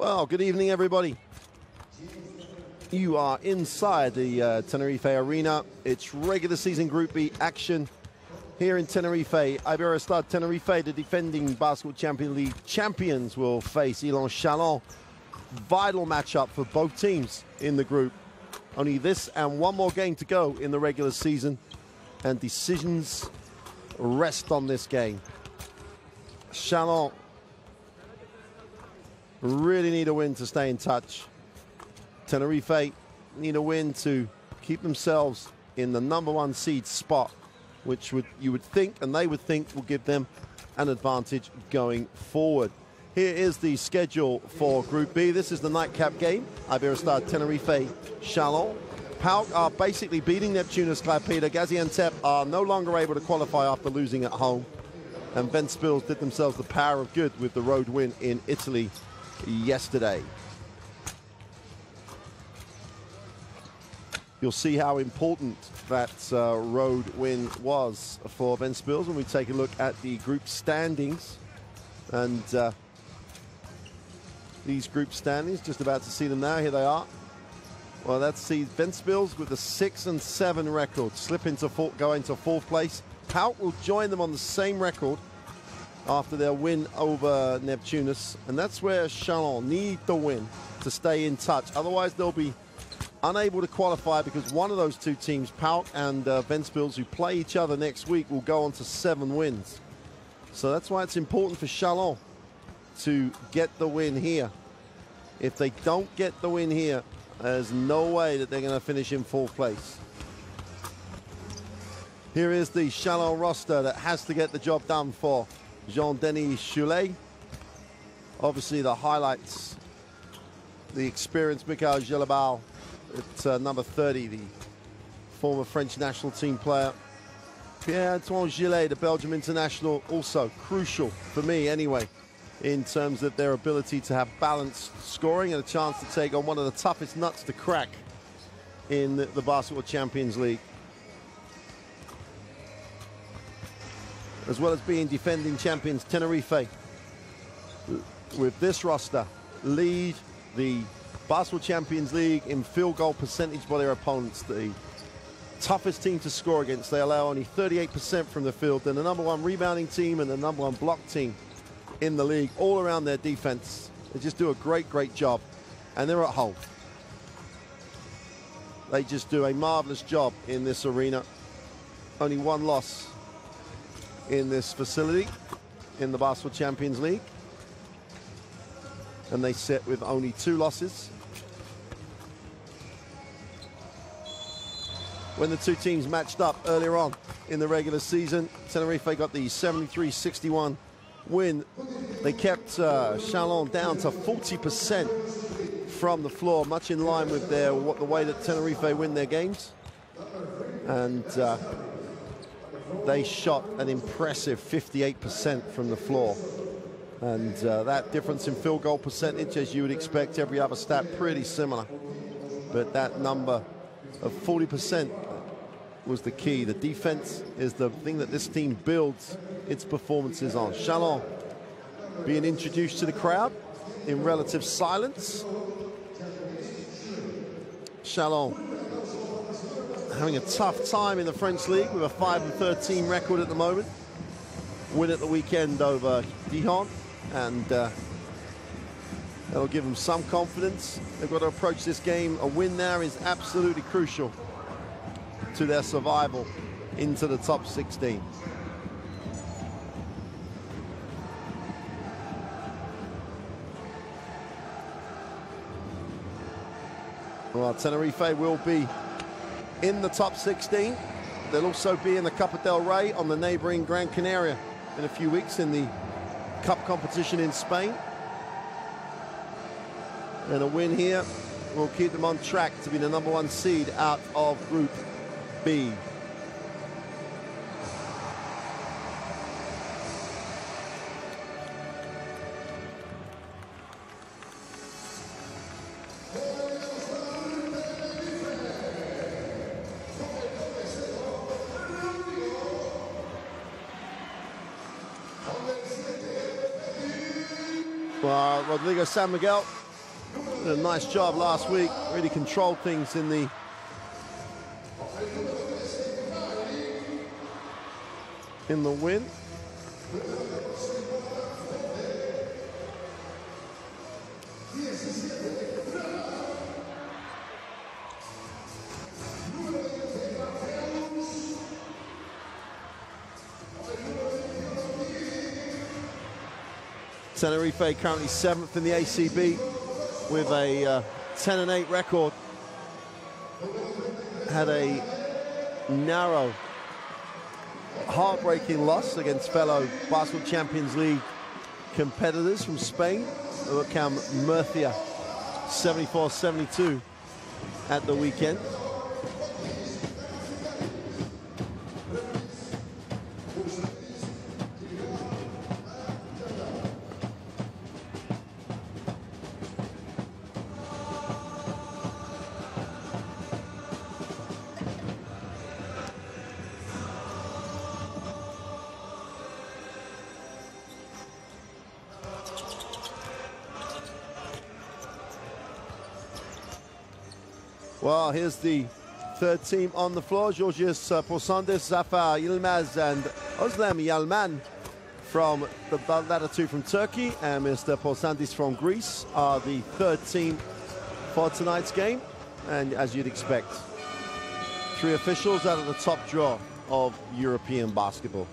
Well, good evening, everybody. You are inside the Tenerife Arena. It's regular season Group B action here in Tenerife. Iberostar Tenerife, the defending Basketball Champions League champions, will face Elan Chalon. Vital matchup for both teams in the group. Only this and one more game to go in the regular season, and decisions rest on this game. Chalon really need a win to stay in touch. Tenerife need a win to keep themselves in the #1 seed spot, which you would think, and they would think, will give them an advantage going forward. Here is the schedule for Group B. This is the nightcap game. Iberostar Tenerife, Chalon. PAOK are basically beating Neptunus Klaipeda. Gaziantep are no longer able to qualify after losing at home. And Ventspils did themselves the power of good with the road win in Italy yesterday. You'll see how important that road win was for Ventspils when we take a look at the group standings. And these group standings, just about to see them now. Here they are. Well, that's the Ventspils with a 6-7 record, go into fourth place. PAOK will join them on the same record after their win over Neptunus, and that's where Chalon need the win to stay in touch. Otherwise, they'll be unable to qualify, because one of those two teams, PAOK and Ventspils, who play each other next week, will go on to 7 wins. So that's why it's important for Chalon to get the win here. If they don't get the win here, there's no way that they're going to finish in fourth place. Here is the Chalon roster that has to get the job done for Jean-Denis Choulet. Obviously, the highlights, the experienced Mikhail Gelabal at number 30, the former French national team player. Pierre-Antoine Gillet, the Belgium international, also crucial for me anyway, in terms of their ability to have balanced scoring and a chance to take on one of the toughest nuts to crack in the Basketball Champions League. As well as being defending champions, Tenerife, with this roster, lead the Basketball Champions League in field goal percentage by their opponents. The toughest team to score against. They allow only 38% from the field. They're the #1 rebounding team and the #1 block team in the league. All around their defense, they just do a great job, and they're at home. They just do a marvelous job in this arena. Only one loss in this facility in the Basketball Champions League, and they sit with only 2 losses. When the two teams matched up earlier on in the regular season, Tenerife got the 73-61 win. They kept Chalon down to 40% from the floor, much in line with the way that Tenerife win their games. And they shot an impressive 58% from the floor. And that difference in field goal percentage, as you would expect, every other stat pretty similar. But that number of 40% was the key. The defense is the thing that this team builds its performances on. Chalon being introduced to the crowd in relative silence. Chalon having a tough time in the French league with a 5-13 record at the moment. Win at the weekend over Dijon, and that'll give them some confidence. They've got to approach this game. A win there is absolutely crucial to their survival into the top 16. Well, Tenerife will be in the top 16. They'll also be in the Copa del Rey on the neighboring Gran Canaria in a few weeks in the cup competition in Spain. And a win here will keep them on track to be the #1 seed out of Group B. Rodrigo San Miguel Did a nice job last week, really controlled things in the win. Tenerife currently 7th in the ACB with a 10-8 record. Had a narrow, heartbreaking loss against fellow Basketball Champions League competitors from Spain, UCAM Murcia, 74-72 at the weekend. Well, here's the third team on the floor. Georgios Porsandes, Zafer Yilmaz, and Özlem Yalman from the latter two from Turkey, and Mr. Porsandes from Greece are the third team for tonight's game. And as you'd expect, 3 officials out of the top draw of European basketball.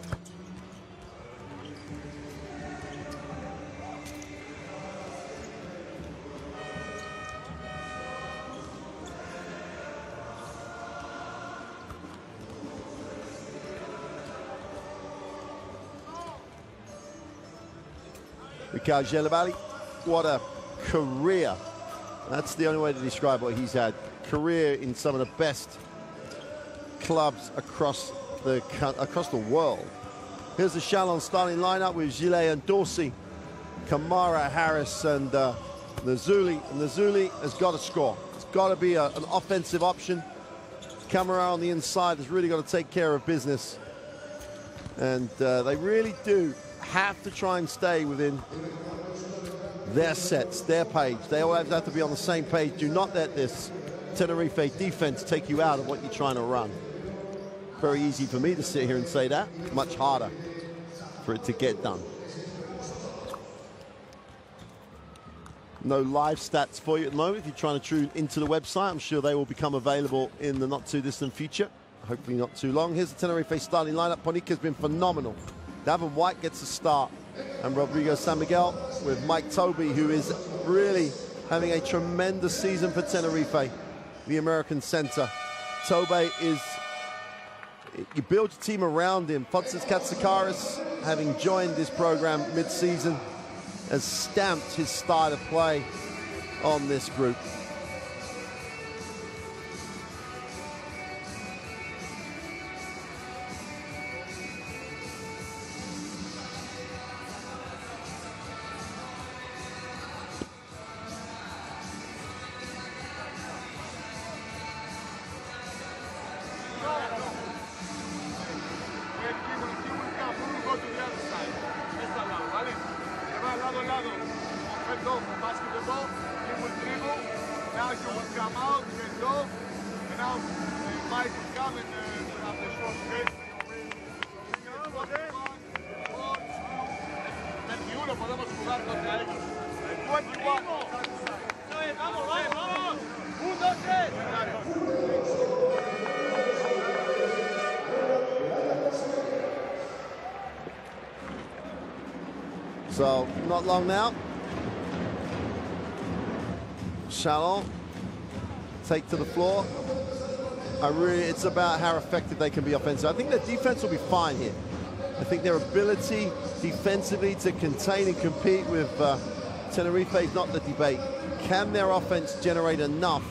Mikhail Jelabali, what a career. That's the only way to describe what he's had. Career in some of the best clubs across the world. Here's the Chalon starting lineup with Gillet and Dorsey, Kamara, Harris, and Nazuli. And Nazuli has got to score. It's got to be an offensive option. Kamara on the inside has really got to take care of business. And they really do have to try and stay within their sets, their page. They always have to be on the same page. Do not let this Tenerife defense take you out of what you're trying to run. Very easy for me to sit here and say that. Much harder for it to get done. No live stats for you at the moment. If you're trying to tune into the website, I'm sure they will become available in the not too distant future. Hopefully not too long. Here's the Tenerife starting lineup. Ponica has been phenomenal. Davin White gets a start, and Rodrigo San Miguel with Mike Toby, who is really having a tremendous season for Tenerife, the American center. Toby is, you build your team around him. Fotzes Katsikaris, having joined this program mid-season, has stamped his style of play on this group. So, not long now. Chalon take to the floor. It's about how effective they can be offensively. I think their defense will be fine here. I think their ability defensively to contain and compete with Tenerife is not the debate. Can their offense generate enough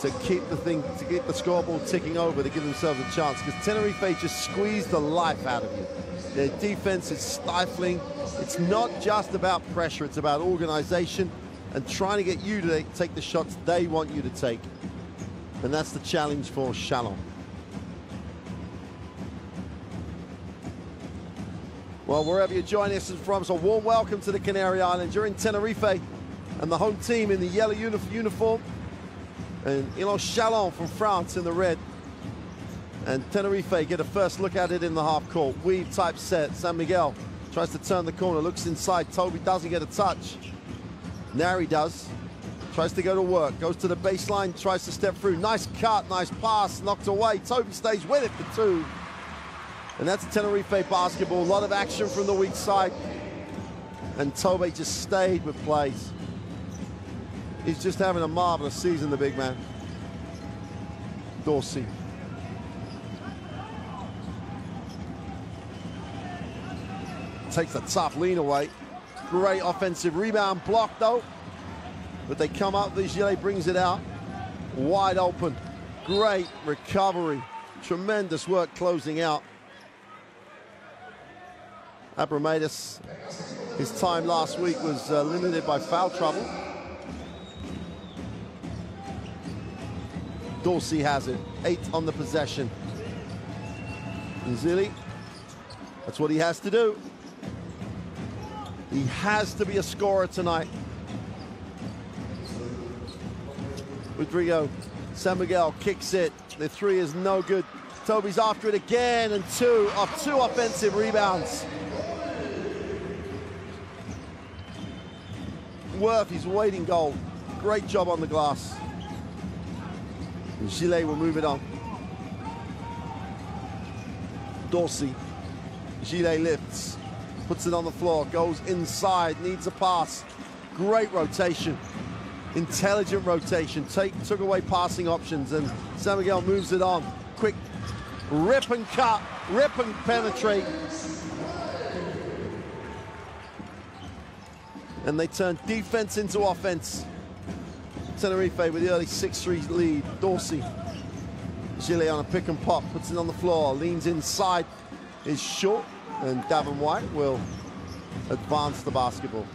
to keep the scoreboard ticking over to give themselves a chance? Because Tenerife just squeezed the life out of you. Their defense is stifling. It's not just about pressure, it's about organization and trying to get you to take the shots they want you to take. And that's the challenge for Chalon. Well, wherever you're joining us from, so a warm welcome to the Canary Islands. You're in Tenerife, and the home team in the yellow uniform, and Elan Chalon from France in the red. And Tenerife get a first look at it in the half court. Weave type set. San Miguel tries to turn the corner, looks inside. Toby doesn't get a touch. Nari does. Tries to go to work, goes to the baseline, tries to step through. Nice cut, nice pass, knocked away. Toby stays with it for two. And that's Tenerife basketball. A lot of action from the weak side. And Toby just stayed with plays. He's just having a marvelous season, the big man. Dorsey. Takes a tough lean away. Great offensive rebound block, though. But they come up, Vigile brings it out. Wide open. Great recovery. Tremendous work closing out. Abramadis, his time last week was limited by foul trouble. Dorsey has it. 8 on the possession. Zilli, that's what he has to do. He has to be a scorer tonight. Rodrigo, San Miguel kicks it. The three is no good. Toby's after it again, and two offensive rebounds. Worth his waiting goal. Great job on the glass. And Gillet will move it on. Dorsey. Gillet lifts, puts it on the floor, goes inside, needs a pass. Great rotation. Intelligent rotation, took away passing options, and San Miguel moves it on. Quick rip and cut, rip and penetrate. And they turn defense into offense. Tenerife with the early 6-3 lead. Dorsey, Gillet on a pick and pop, puts it on the floor, leans inside, is short, and Davin White will advance the basketball.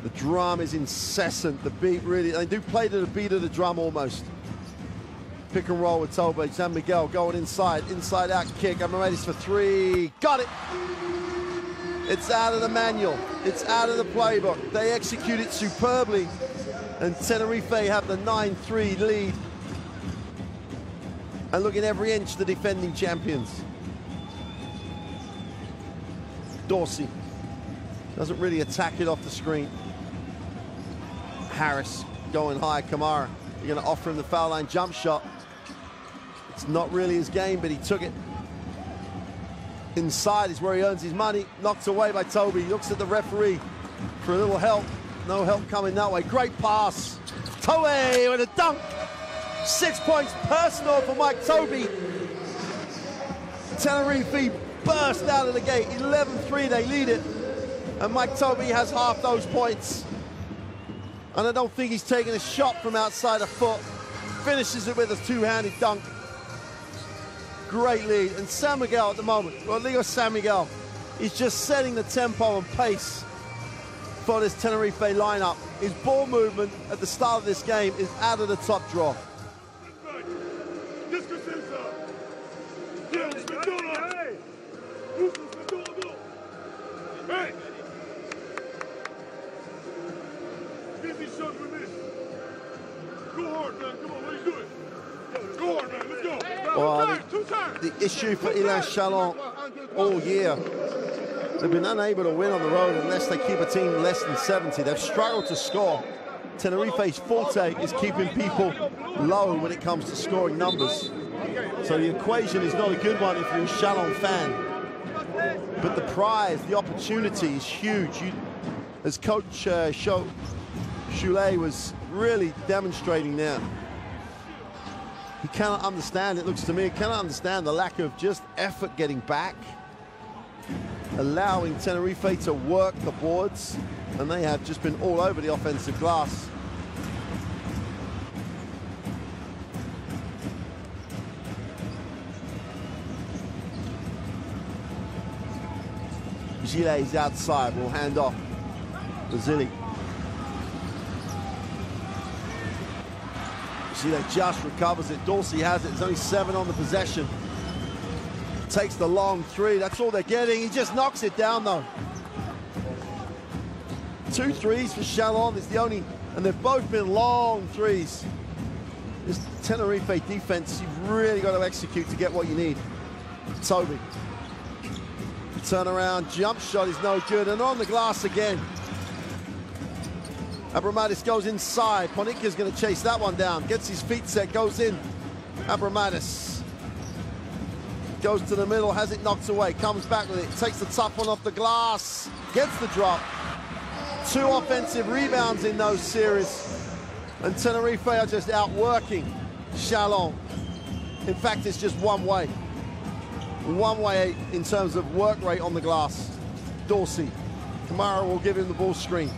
The drum is incessant. The beat really, they do play to the beat of the drum almost. Pick and roll with Toby. San Miguel going inside out kick. Abramadis for three. Got it. It's out of the manual. It's out of the playbook. They execute it superbly. And Tenerife have the 9-3 lead. And look at every inch the defending champions. Dorsey doesn't really attack it off the screen. Harris going high. Kamara, you're going to offer him the foul line jump shot. It's not really his game, but he took it. Inside is where he earns his money. Knocked away by Toby. Looks at the referee for a little help. No help coming that way. Great pass. Toby with a dunk. 6 points personal for Mike Toby. Tenerife burst out of the gate. 11-3, they lead it. And Mike Toby has half those points. And I don't think he's taking a shot from outside a foot. Finishes it with a two-handed dunk. Great lead. And San Miguel at the moment, Rodrigo San Miguel, is just setting the tempo and pace for this Tenerife lineup. His ball movement at the start of this game is out of the top drawer. Well, the issue for Elan Chalon all year, they've been unable to win on the road unless they keep a team less than 70. They've struggled to score. Tenerife's forte is keeping people low when it comes to scoring numbers. So the equation is not a good one if you're a Chalon fan. But the prize, the opportunity is huge. As Coach Choulet was really demonstrating there, he cannot understand, it looks to me, cannot understand the lack of just effort getting back, allowing Tenerife to work the boards, and they have just been all over the offensive glass. Gillet is outside, will hand off to Zilli. Gillet just recovers it. Dorsey has it. There's only 7 on the possession. Takes the long three. That's all they're getting. He just knocks it down, though. 2 threes for Chalon. It's the only, and they've both been long threes. This Tenerife defense, you've really got to execute to get what you need. Toby. Turnaround, jump shot is no good, and on the glass again. Abramadis goes inside. Ponika's going to chase that one down. Gets his feet set, goes in. Abramadis goes to the middle, has it knocked away, comes back with it, takes the tough one off the glass, gets the drop. 2 offensive rebounds in those series. And Tenerife are just outworking Chalon. In fact, it's just one way. One way in terms of work rate on the glass. Dorsey. Kamara will give him the ball screen.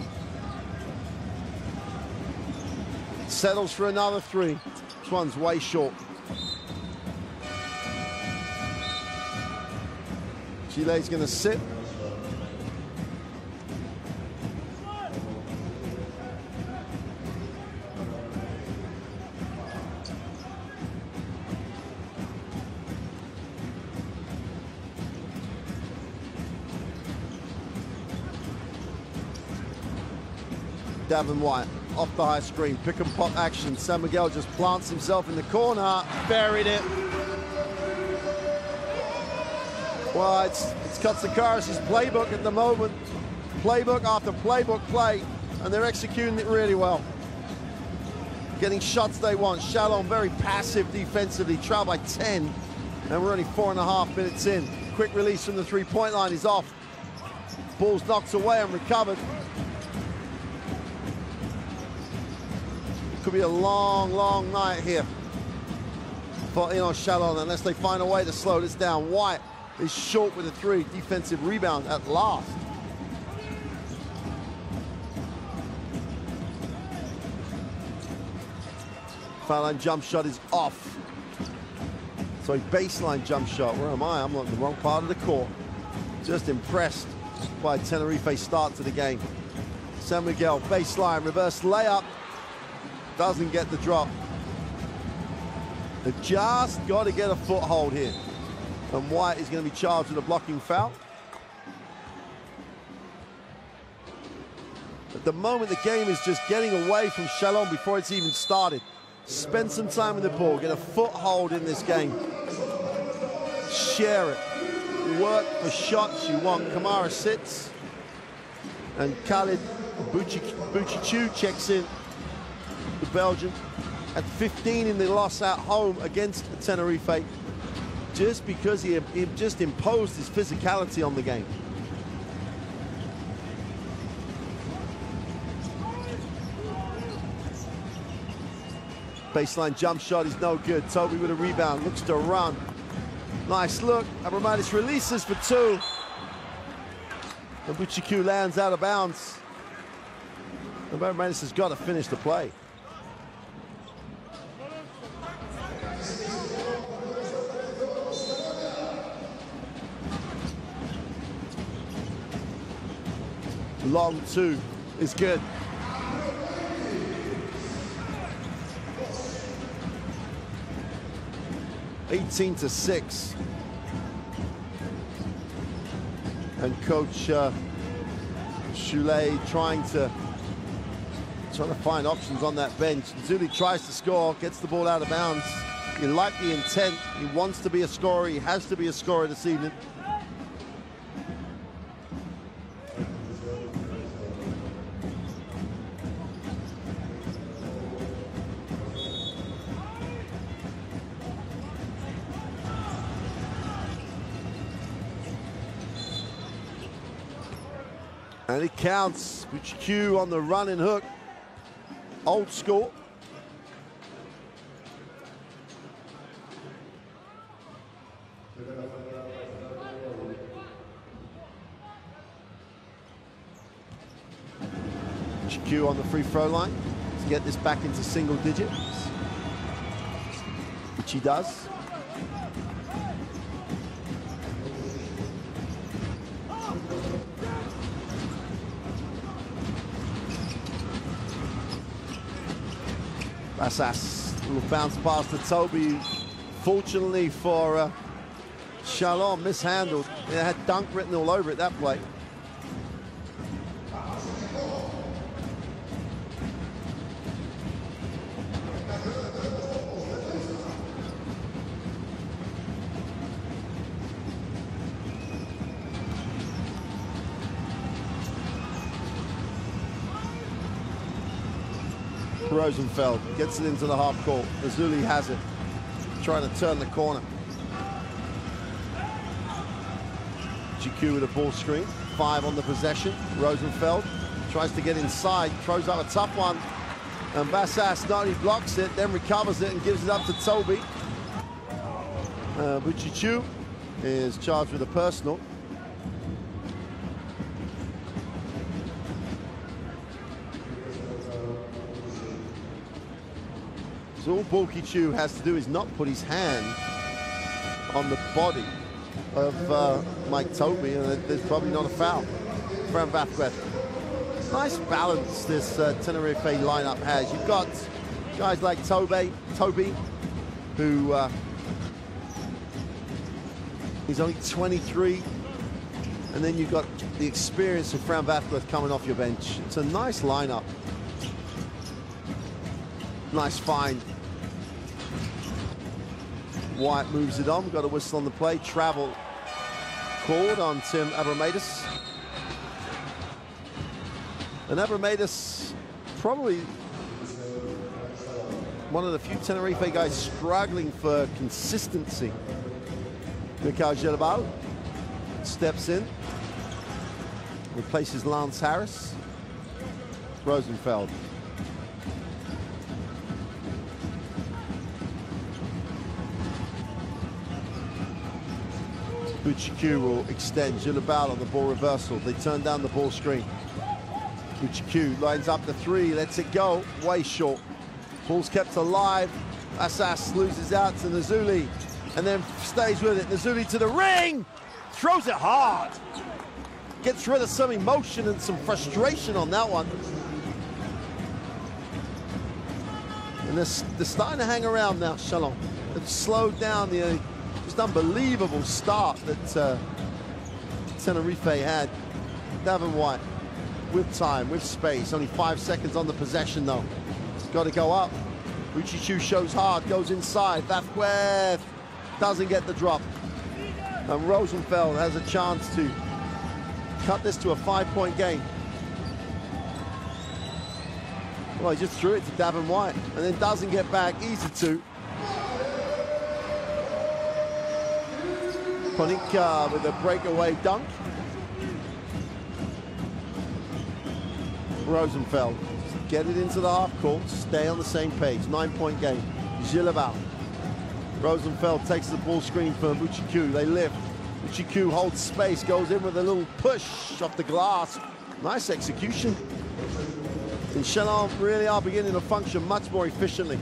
Settles for another 3. This one's way short. Chile's going to sit. Davin White off the high screen, pick and pop action. San Miguel just plants himself in the corner, buried it. Well, it's Katsikaris' playbook at the moment. Playbook after playbook play, and they're executing it really well. Getting shots they want. Chalon very passive defensively, trail by 10, and we're only 4.5 minutes in. Quick release from the 3-point line is off. Ball's knocked away and recovered. Could be a long, long night here for Elan Chalon unless they find a way to slow this down. White is short with a 3, defensive rebound at last. Foul line jump shot is off. So baseline jump shot, where am I? I'm on the wrong part of the court. Just impressed by Tenerife's start to the game. San Miguel, baseline, reverse layup. Doesn't get the drop. They've just got to get a foothold here. And White is going to be charged with a blocking foul. At the moment, the game is just getting away from Chalon before it's even started. Spend some time with the ball, get a foothold in this game. Share it. Work for shots you want. Kamara sits. And Khalid Buchichu checks in. The Belgian at 15 in the loss at home against Tenerife, just because he just imposed his physicality on the game. Baseline jump shot is no good. Toby with a rebound, looks to run. Nice look. Abramadis releases for 2. And Buchiku lands out of bounds. And Abramadis has got to finish the play. Long 2 is good. (18-6). And Coach Choulet trying to find options on that bench. Zuli tries to score, gets the ball out of bounds. You like the intent. He wants to be a scorer. He has to be a scorer this evening. And it counts. Q on the running hook. Old school. Q on the free throw line to get this back into single digits, which he does. Bassas, little bounce pass to Toby. Fortunately for Chalon, mishandled. It had dunk written all over it, that play. Rosenfeld gets it into the half court. Mazzulli has it, trying to turn the corner. GQ with a ball screen, 5 on the possession. Rosenfeld tries to get inside, throws up a tough one. And Bassas not only blocks it, then recovers it and gives it up to Toby. Buchichu is charged with a personal. So all Buchichu has to do is not put his hand on the body of Mike Toby, and there's probably not a foul. Fran Vasquez. Nice balance this Tenerife lineup has. You've got guys like Toby, who he's only 23, and then you've got the experience of Fran Vasquez coming off your bench. It's a nice lineup. Nice find. White moves it on, got a whistle on the play. Travel called on Tim Abramatis. And Abramatis, probably one of the few Tenerife guys struggling for consistency. Mikhail Gelabal steps in, replaces Lance Harris. Rosenfeld. Buchicu will extend. Gelabal on the ball reversal. They turn down the ball screen. Buchicu lines up the 3, lets it go, way short. Ball's kept alive. Assas loses out to Mazzulli and then stays with it. Mazzulli to the ring, throws it hard. Gets rid of some emotion and some frustration on that one. And they're starting to hang around now, Chalon. They've slowed down the just unbelievable start that Tenerife had. Davin White with time, with space. Only 5 seconds on the possession, though. Got to go up. Buchichu shows hard, goes inside. Vasquez doesn't get the drop. And Rosenfeld has a chance to cut this to a 5-point game. Well, he just threw it to Davin White and then doesn't get back. Easy to. Ponica with a breakaway dunk. Rosenfeld, get it into the half court, stay on the same page. 9-point game. Gelabal. Rosenfeld takes the ball screen for Buchicu. They lift. Buchicu holds space, goes in with a little push off the glass. Nice execution. And Chalon really are beginning to function much more efficiently.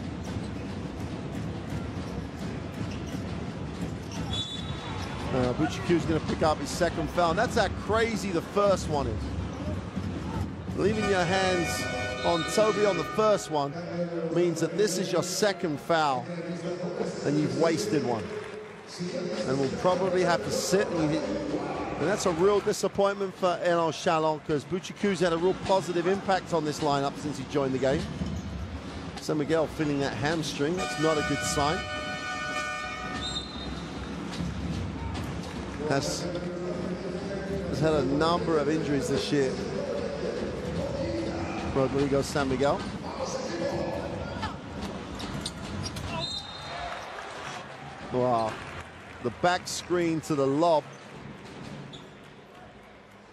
Buchicu's going to pick up his second foul. And that's how crazy the first one is. Leaving your hands on Toby on the first one means that this is your second foul and you've wasted one. And we'll probably have to sit and that's a real disappointment for Elan Chalon because Buchicu's had a real positive impact on this lineup since he joined the game. San Miguel feeling that hamstring, that's not a good sign. Has had a number of injuries this year. Rodrigo San Miguel. Wow. The back screen to the lob.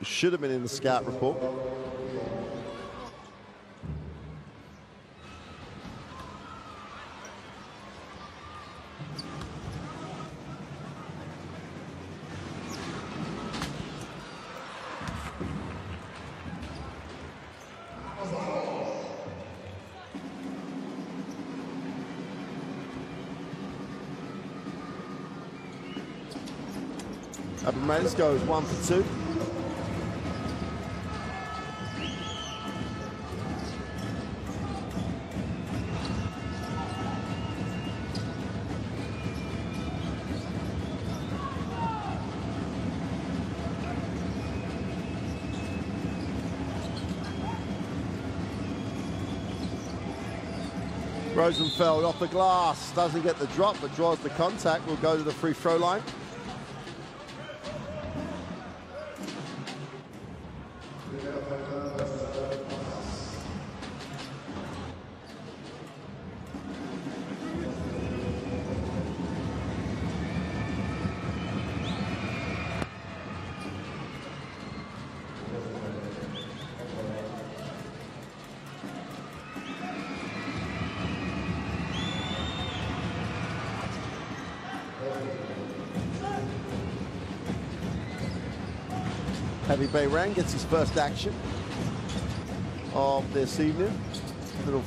Should have been in the scout report. Abramatis goes 1 for 2. Rosenfeld off the glass, doesn't get the drop, but draws the contact. Will go to the free throw line. Heavy Bayran gets his first action of this evening. Little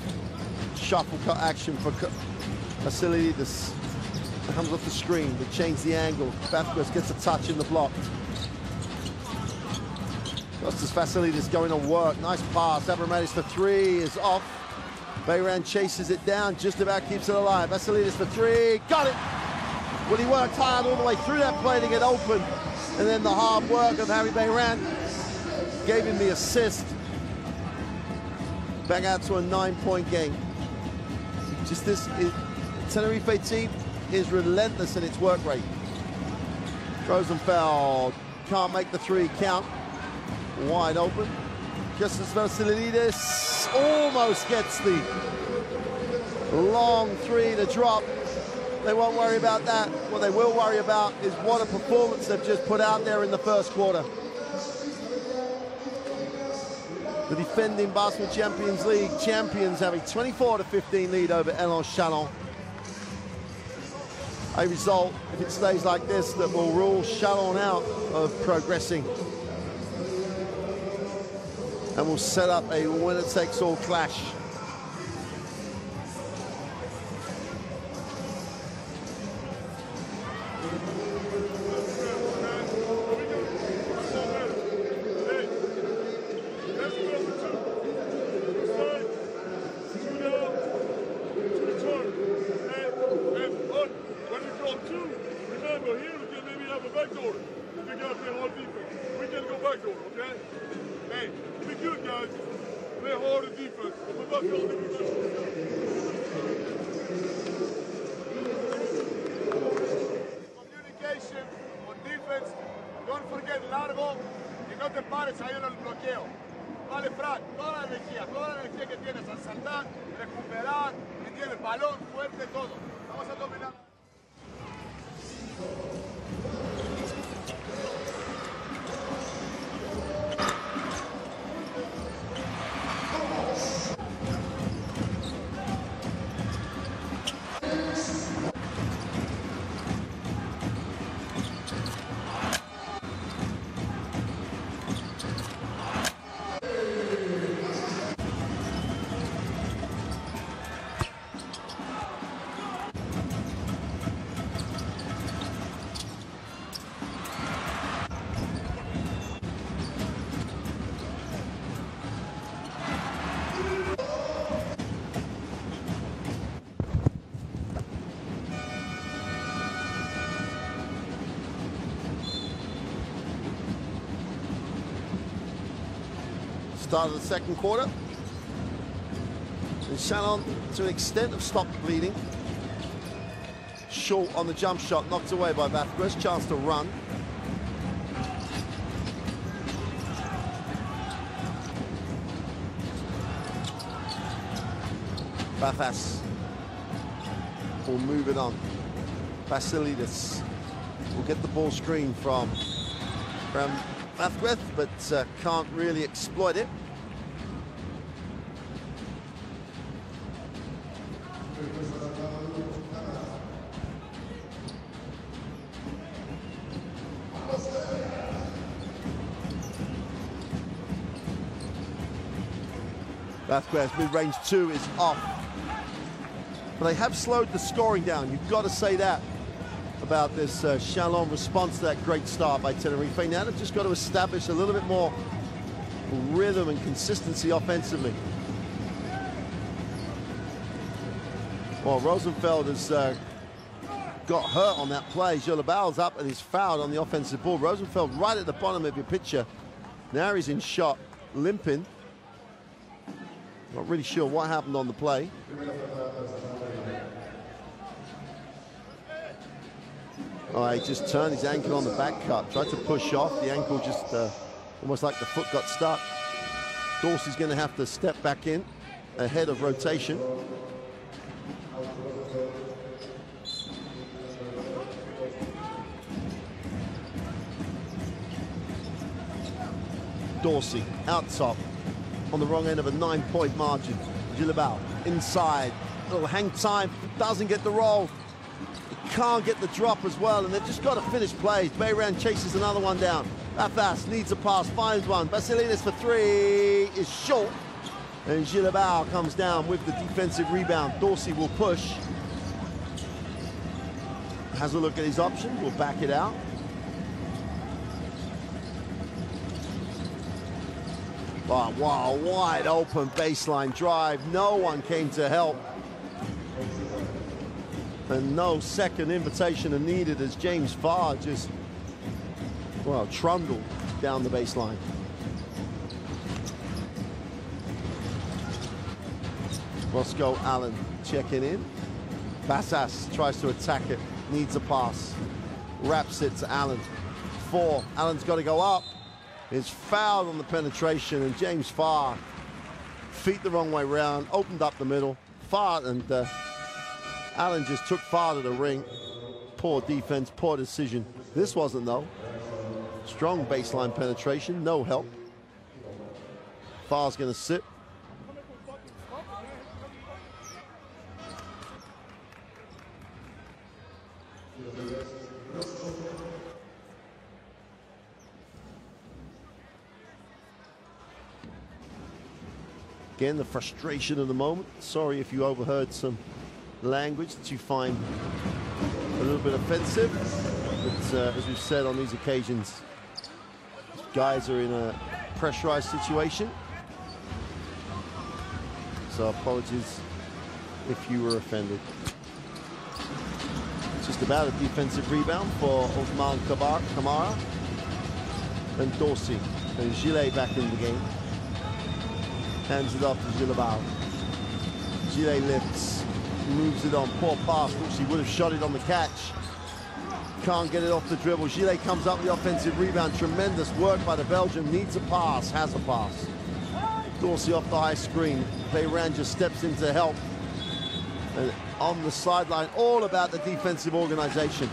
shuffle cut action for Vasilides. Comes off the screen, they change the angle. Vasquez gets a touch in the block. Costas Vasilides going to work. Nice pass. Abramadis for three is off. Bayran chases it down, just about keeps it alive. Vasilides for three, got it! Well, he worked hard all the way through that play to get open. And then the hard work of Harry Bayran gave him the assist. Back out to a 9-point game. Just this Tenerife team is relentless in its work rate. Rosenfeld can't make the three count. Wide open. Costas Vasilides almost gets the long three to drop. They won't worry about that. What they will worry about is what a performance they've just put out there in the first quarter. The defending Basketball Champions League champions have a 24-15 lead over Elan Chalon. A result, if it stays like this, that will rule Chalon out of progressing. And will set up a winner-takes-all clash. Communication on defense. Don't forget largo y no te pares ahí en el bloqueo. Vale, Fran, toda la energía que tienes al saltar, recuperar, el balón fuerte, todo. Vamos a dominar. Start of the second quarter. And Chalon, to an extent, have stopped bleeding. Short on the jump shot, knocked away by Vasquez. Chance to run. Bafas will move it on. Vasilides will get the ball screen from Vasquez, but can't really exploit it. Vasquez, mid-range two is off. But they have slowed the scoring down. You've got to say that about this Chalon response to that great start by Tenerife. Now they've just got to establish a little bit more rhythm and consistency offensively. Well, Rosenfeld has got hurt on that play. Jolabal's up and he's fouled on the offensive ball. Rosenfeld right at the bottom of your picture. Now he's in shot, limping. Not really sure what happened on the play. Oh, he just turned his ankle on the back cut, tried to push off. The ankle just almost like the foot got stuck. Dorsey's going to have to step back in ahead of rotation. Dorsey out top on the wrong end of a 9-point margin. Gilabal inside, little hang time, doesn't get the roll. He can't get the drop as well, and they've just got to finish plays. Bayram chases another one down. Bafas needs a pass, finds one. Vassilides for three is short. And Gilabao comes down with the defensive rebound. Dorsey will push. Has a look at his options, will back it out. Oh, wow, wide open baseline drive. No one came to help. And no second invitation are needed as James Farr just, well, trundled down the baseline. Roscoe Allen checking in. Bassas tries to attack it, needs a pass. Wraps it to Allen. 4, Allen's got to go up. Is fouled on the penetration, and James Farr, feet the wrong way round, opened up the middle. Farr and Allen just took Farr to the ring. Poor defense, poor decision. This wasn't though. Strong baseline penetration, no help. Farr's gonna sit. Again, the frustration of the moment. Sorry if you overheard some language that you find a little bit offensive. But as we've said on these occasions, guys are in a pressurized situation. So apologies if you were offended. It's just about a defensive rebound for Osman Kamara and Dorsey. And Gillet back in the game. Hands it off to Gilabao. Gillet lifts, moves it on. Poor pass. Dorsey would have shot it on the catch. Can't get it off the dribble. Gillet comes up with the offensive rebound. Tremendous work by the Belgian. Needs a pass. Has a pass. Dorsey off the high screen. Bayram just steps in to help. And on the sideline, all about the defensive organization.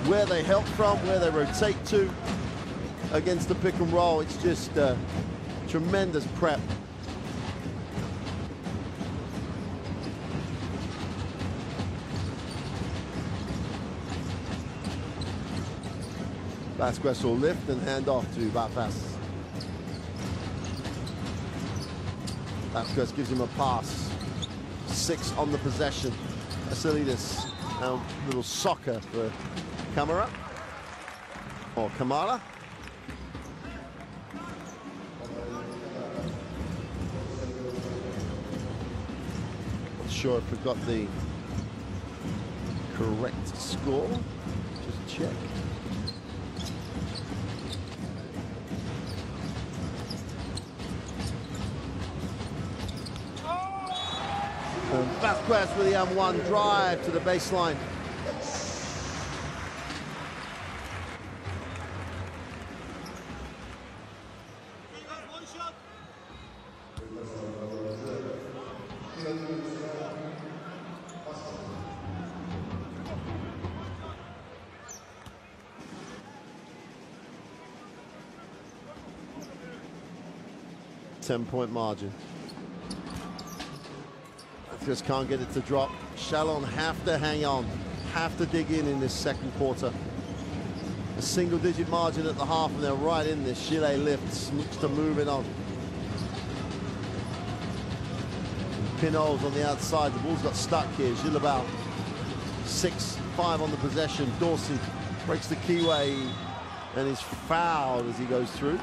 Where they help from, where they rotate to against the pick and roll. It's just tremendous prep. Vasquez will lift and hand off to Bafas. Vasquez gives him a pass. 6 on the possession. Vassilides, a little soccer for Kamara. Or Kamara. Not sure if we've got the correct score. Just check. Vasquez with the M1 drive to the baseline. Ten-point margin. Just can't get it to drop. Chalon have to hang on, have to dig in this second quarter. A single-digit margin at the half, and they're right in this. Gillet lifts, looks to move it on. Pinot's on the outside. The ball's got stuck here. Gilabao, 6-5 on the possession. Dorsey breaks the keyway and is fouled as he goes through.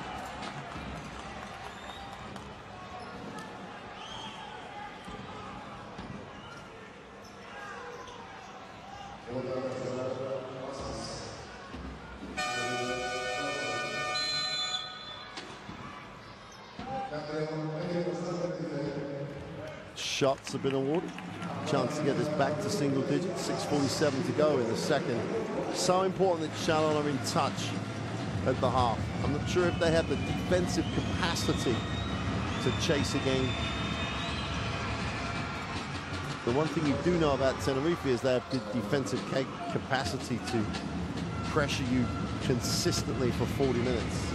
Shots have been awarded. Chance to get this back to single digits. 6:47 to go in the second. So important that Chalon are in touch at the half. I'm not sure if they have the defensive capacity to chase a game. The one thing you do know about Tenerife is they have the defensive capacity to pressure you consistently for 40 minutes.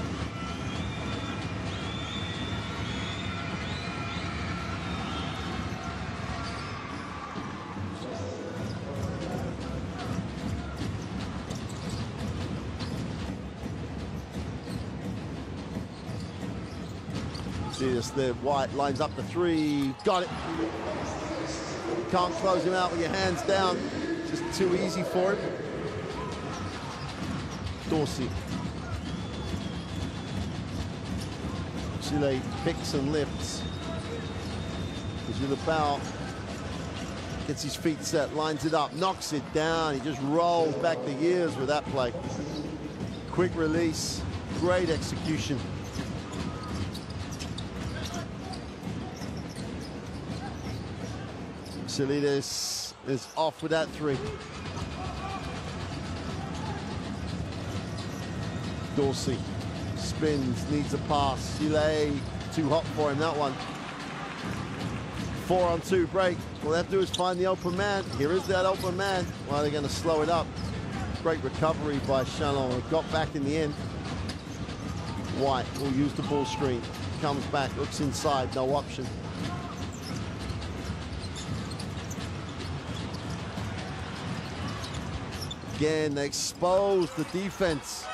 See this there, White lines up the three, got it. Can't close him out with your hands down, just too easy for him. Dorsey. Chile picks and lifts. Gilabao gets his feet set, lines it up, knocks it down. He just rolls back the years with that play. Quick release, great execution. Salinas is off with that three. Dorsey spins, needs a pass. Chile, too hot for him, that one. 4-on-2 break. All they have to do is find the open man. Here is that open man. Well, they're going to slow it up. Great recovery by Chalon. It got back in the end. White will use the ball screen. Comes back, looks inside, no option. Again, they expose the defense.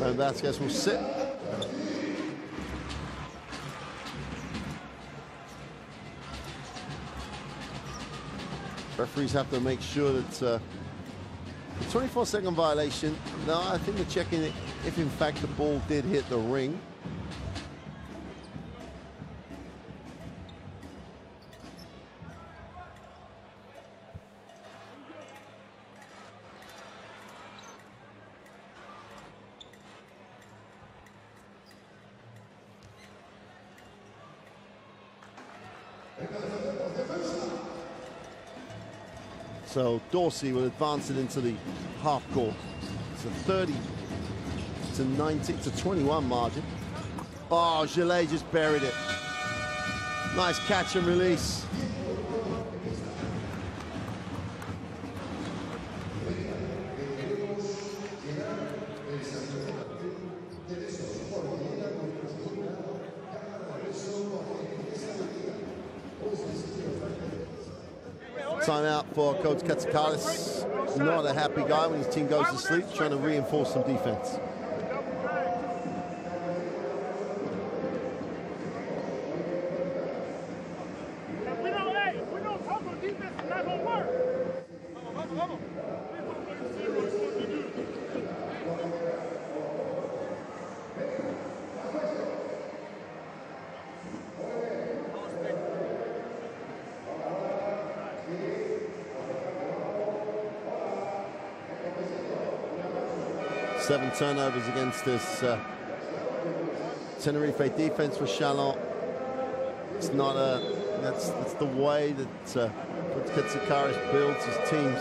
And Vasquez will sit. Referees have to make sure that the 24-second violation. No, I think they're checking it if in fact the ball did hit the ring. So Dorsey will advance it into the half court. It's a 30-19 to 21 margin. Oh, Gillet just buried it. Nice catch and release. Timeout for Coach Katsikalis. Not a happy guy when his team goes to sleep, trying to reinforce some defense. If we don't talk on defense, it's not going to work. Vamos. 7 turnovers against this Tenerife defense for Chalon. It's not a, that's the way that Katsikaris builds his teams.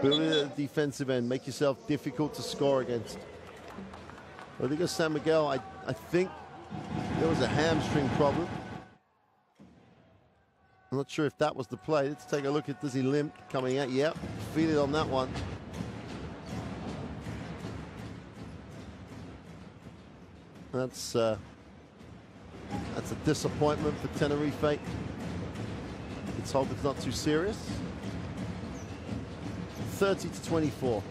Build it at the defensive end, make yourself difficult to score against. Rodrigo San Miguel, I think there was a hamstring problem. I'm not sure if that was the play. Let's take a look at, does he limp coming out? Yep, feel it on that one. That's a disappointment for Tenerife. Let's hope it's not too serious. 30-24.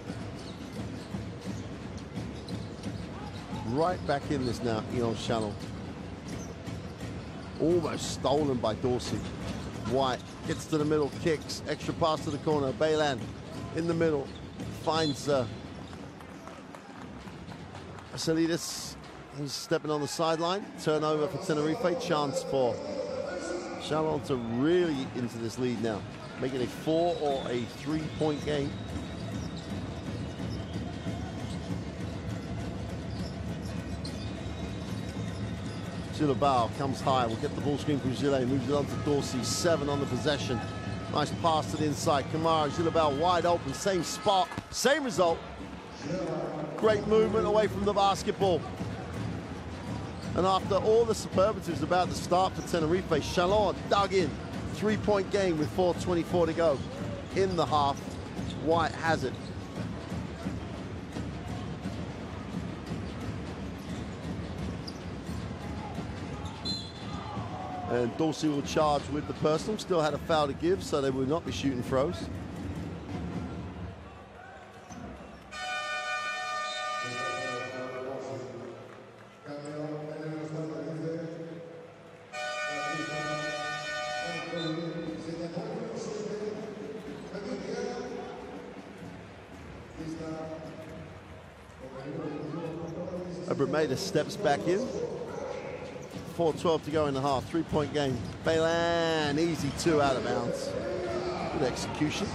Right back in this now, Elan Chalon. Almost stolen by Dorsey. White gets to the middle, kicks, extra pass to the corner. Baylan in the middle, finds Salinas. He's stepping on the sideline. Turnover for Tenerife. Chance for Chalon to really into this lead now. Make it a 4 or a 3-point game. Gilabao comes high. We'll get the ball screen from Gillet. Moves it on to Dorsey. 7 on the possession. Nice pass to the inside. Kamara, Gilabao wide open. Same spot. Same result. Great movement away from the basketball. And after all the superlatives about the start for Tenerife, Chalon dug in. 3-point game with 4:24 to go in the half. White has it. And Dorsey will charge with the personal. Still had a foul to give, so they will not be shooting throws. Abramaida steps back in. 4:12 to go in the half. 3-point game. Elan, easy 2 out of bounds. Good execution.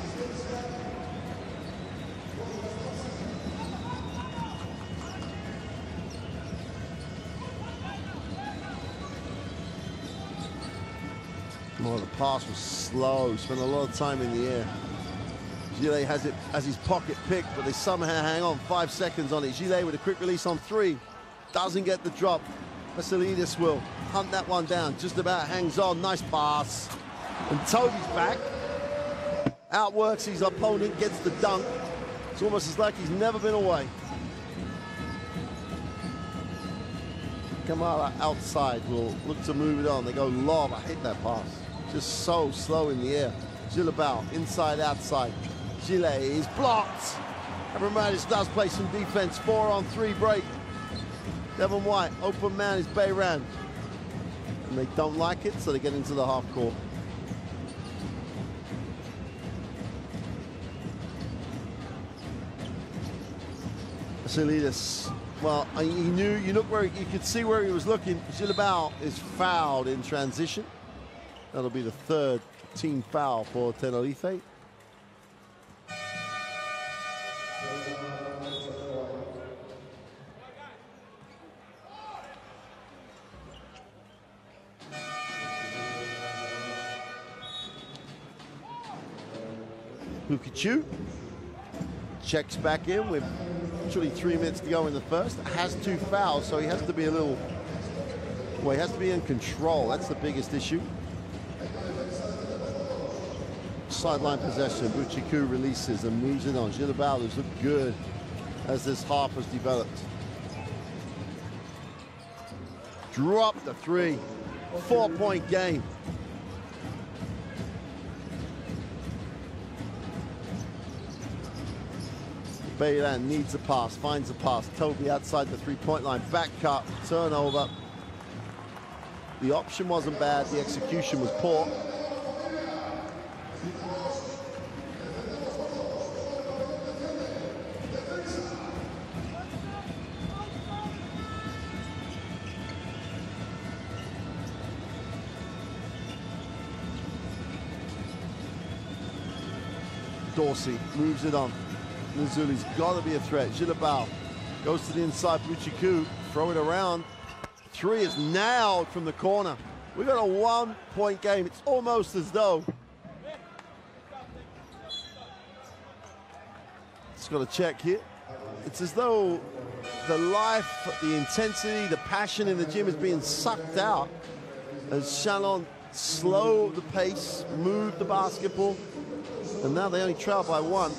Oh, the pass was slow. Spent a lot of time in the air. Gillet has it as his pocket pick, but they somehow hang on. 5 seconds on it. Gillet with a quick release on 3. Doesn't get the drop. Vasilidis will hunt that one down. Just about hangs on. Nice pass. And Toby's back. Outworks his opponent, gets the dunk. It's almost as like he's never been away. Kamara outside will look to move it on. They go lob. I hate that pass. Just so slow in the air. Gilabal, inside, outside. Gillet is blocked. Abramatis does play some defense. 4-on-3 break. Devon White, open man is Bayram. And they don't like it, so they get into the half court. Vasilidis, well, he knew, you could see where he was looking. Gilabal is fouled in transition. That'll be the 3rd team foul for Tenerife. Hukichu checks back in with literally 3 minutes to go in the first. Has 2 fouls, so he has to be a little, well, he has to be in control. That's the biggest issue. Sideline possession. Buchiku releases and moves it on. Gilabal has looked good as this half has developed. Dropped the 3. 4-point game. Baylan needs a pass, finds a pass. Toby outside the 3-point line. Back cut, turnover. The option wasn't bad, the execution was poor. Dorsey moves it on. Mazuli's got to be a threat. Gilabal goes to the inside. Buchiku, throw it around. 3 is nailed from the corner. We've got a 1-point game. It's almost as though. Just got to check here. It's as though the life, the intensity, the passion in the gym is being sucked out as Chalon slowed the pace, moved the basketball, and now they only trail by 1.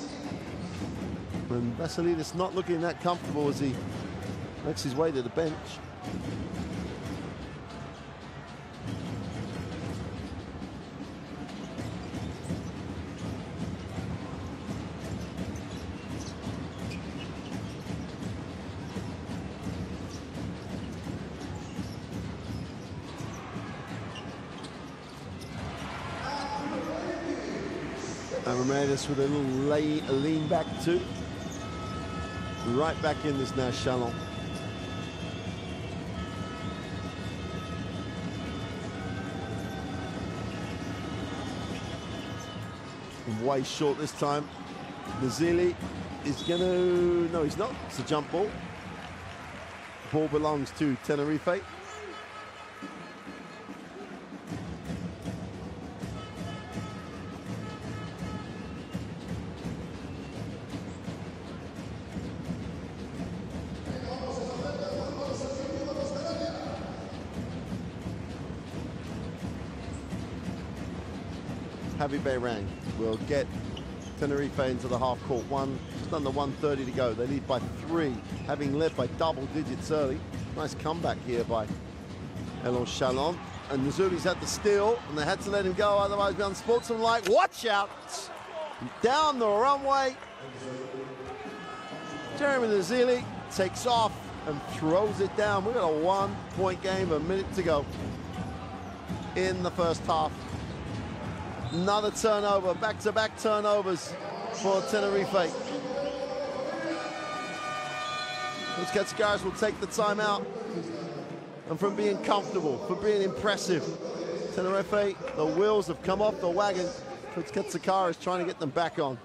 And Vasilidis not looking that comfortable as he makes his way to the bench. Abramatis with a little lean back too. Right back in this now, Chalon. Way short this time. Nazili is going to... No, he's not. It's a jump ball. Ball belongs to Tenerife. Javi Beirang will get Tenerife into the half court. Just under 1:30 to go. They lead by 3, having led by double digits early. Nice comeback here by Elan Chalon. And Nzuli's had the steal, and they had to let him go, otherwise be unsportsmanlike. Watch out! Down the runway. Jeremy Nzuli takes off and throws it down. We've got a 1-point game, a minute to go in the first half. Another turnover, back-to-back turnovers for Tenerife. Katsikaris will take the timeout. And from being comfortable, for being impressive, Tenerife, the wheels have come off the wagon. Katsikaris trying to get them back on.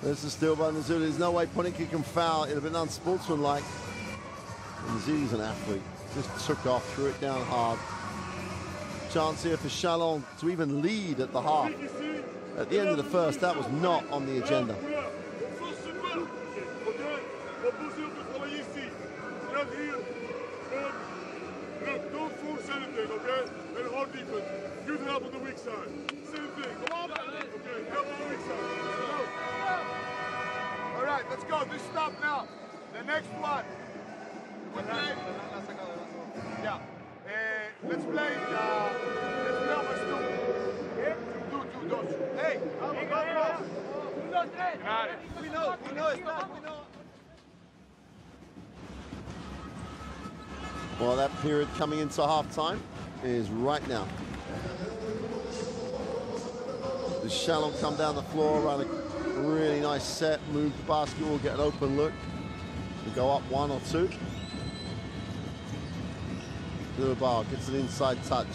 There's the steal by Nzuli. There's no way Ponica can foul. It'd have been unsportsmanlike. Nzuli's an athlete. Just took off, threw it down hard. Chance here for Chalon to even lead at the half. At the end of the first, that was not on the agenda. Don't force anything, okay? And hard defense. Use it up on the weak side. Same thing. Come on, okay? Help on the weak side. All right, let's go. This stop now. The next one. Yeah. Let's play almost two. Dos. Hey, go. Got it. We know it's not. We know. Well, that period coming into halftime is right now. The Chalon come down the floor, run a really nice set, move the basketball, get an open look, and go up 1 or 2. Duval gets an inside touch.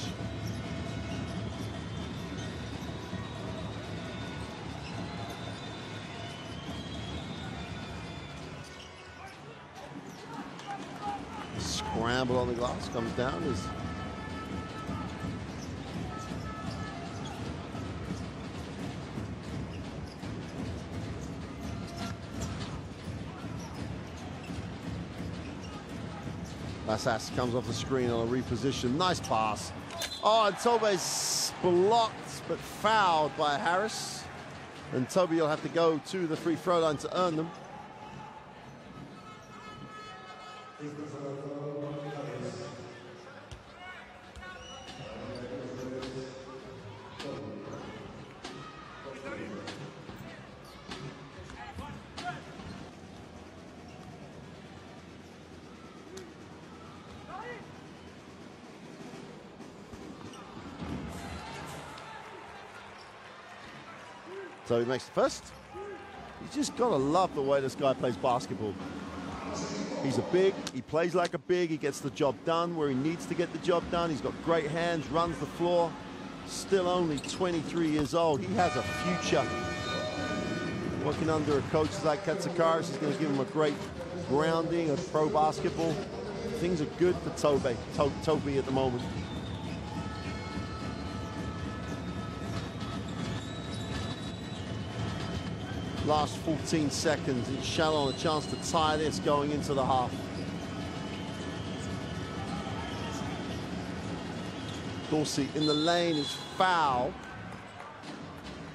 Scramble on the glass, comes down. Bassas comes off the screen on a reposition. Nice pass. Oh, and Tobe's blocked but fouled by Harris. And Toby will have to go to the free throw line to earn them. So he makes the first. You just got to love the way this guy plays basketball. He's a big, he plays like a big, he gets the job done where he needs to get the job done. He's got great hands, runs the floor. Still only 23 years old. He has a future. Working under a coach like Katsikaris is going to give him a great grounding of pro basketball. Things are good for Toby at the moment. Last 14 seconds, and Chalon a chance to tie this going into the half. Dorsey in the lane is foul,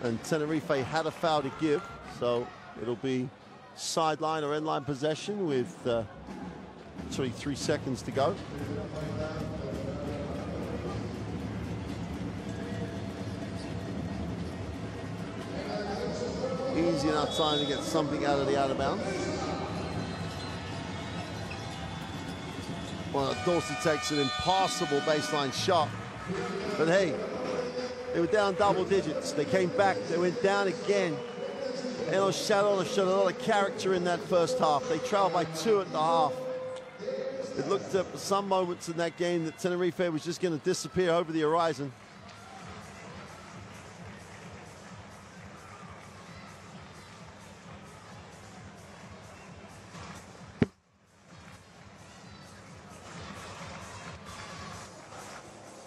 and Tenerife had a foul to give, so it'll be sideline or end line possession with 23 seconds to go. Easy enough time to get something out of the out of bounds. Well, Dorsey takes an impossible baseline shot. But hey, they were down double digits. They came back, they went down again. Elan Chalon showed a lot of character in that first half. They trailed by 2 at the half. It looked at some moments in that game that Tenerife was just going to disappear over the horizon.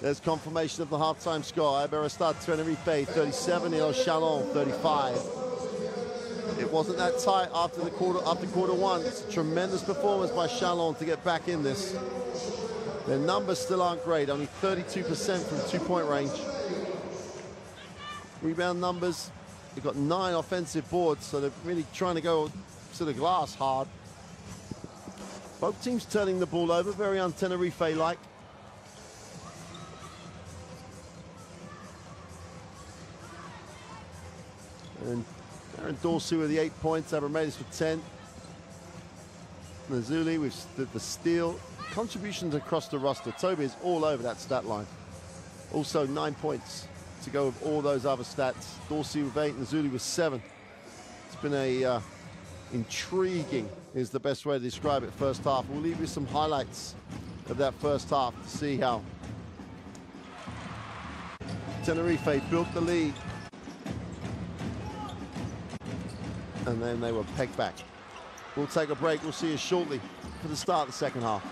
There's confirmation of the halftime score. Iberostar Tenerife 37, Elan Chalon 35. It wasn't that tight after quarter one. It's a tremendous performance by Chalon to get back in this. Their numbers still aren't great, only 32% from 2-point range. rebound numbers. They've got 9 offensive boards, so they're really trying to go to the glass hard. Both teams turning the ball over, very un-Tenerife-like. And Aaron Dorsey with the 8 points, Abramadis with 10. Nazuli with the steal. Contributions across the roster. Toby is all over that stat line. Also 9 points to go with all those other stats. Dorsey with 8, Nazuli with 7. It's been a intriguing is the best way to describe it first half. We'll leave you some highlights of that first half to see how Tenerife built the lead. And then they were pegged back. We'll take a break. We'll see you shortly for the start of the second half.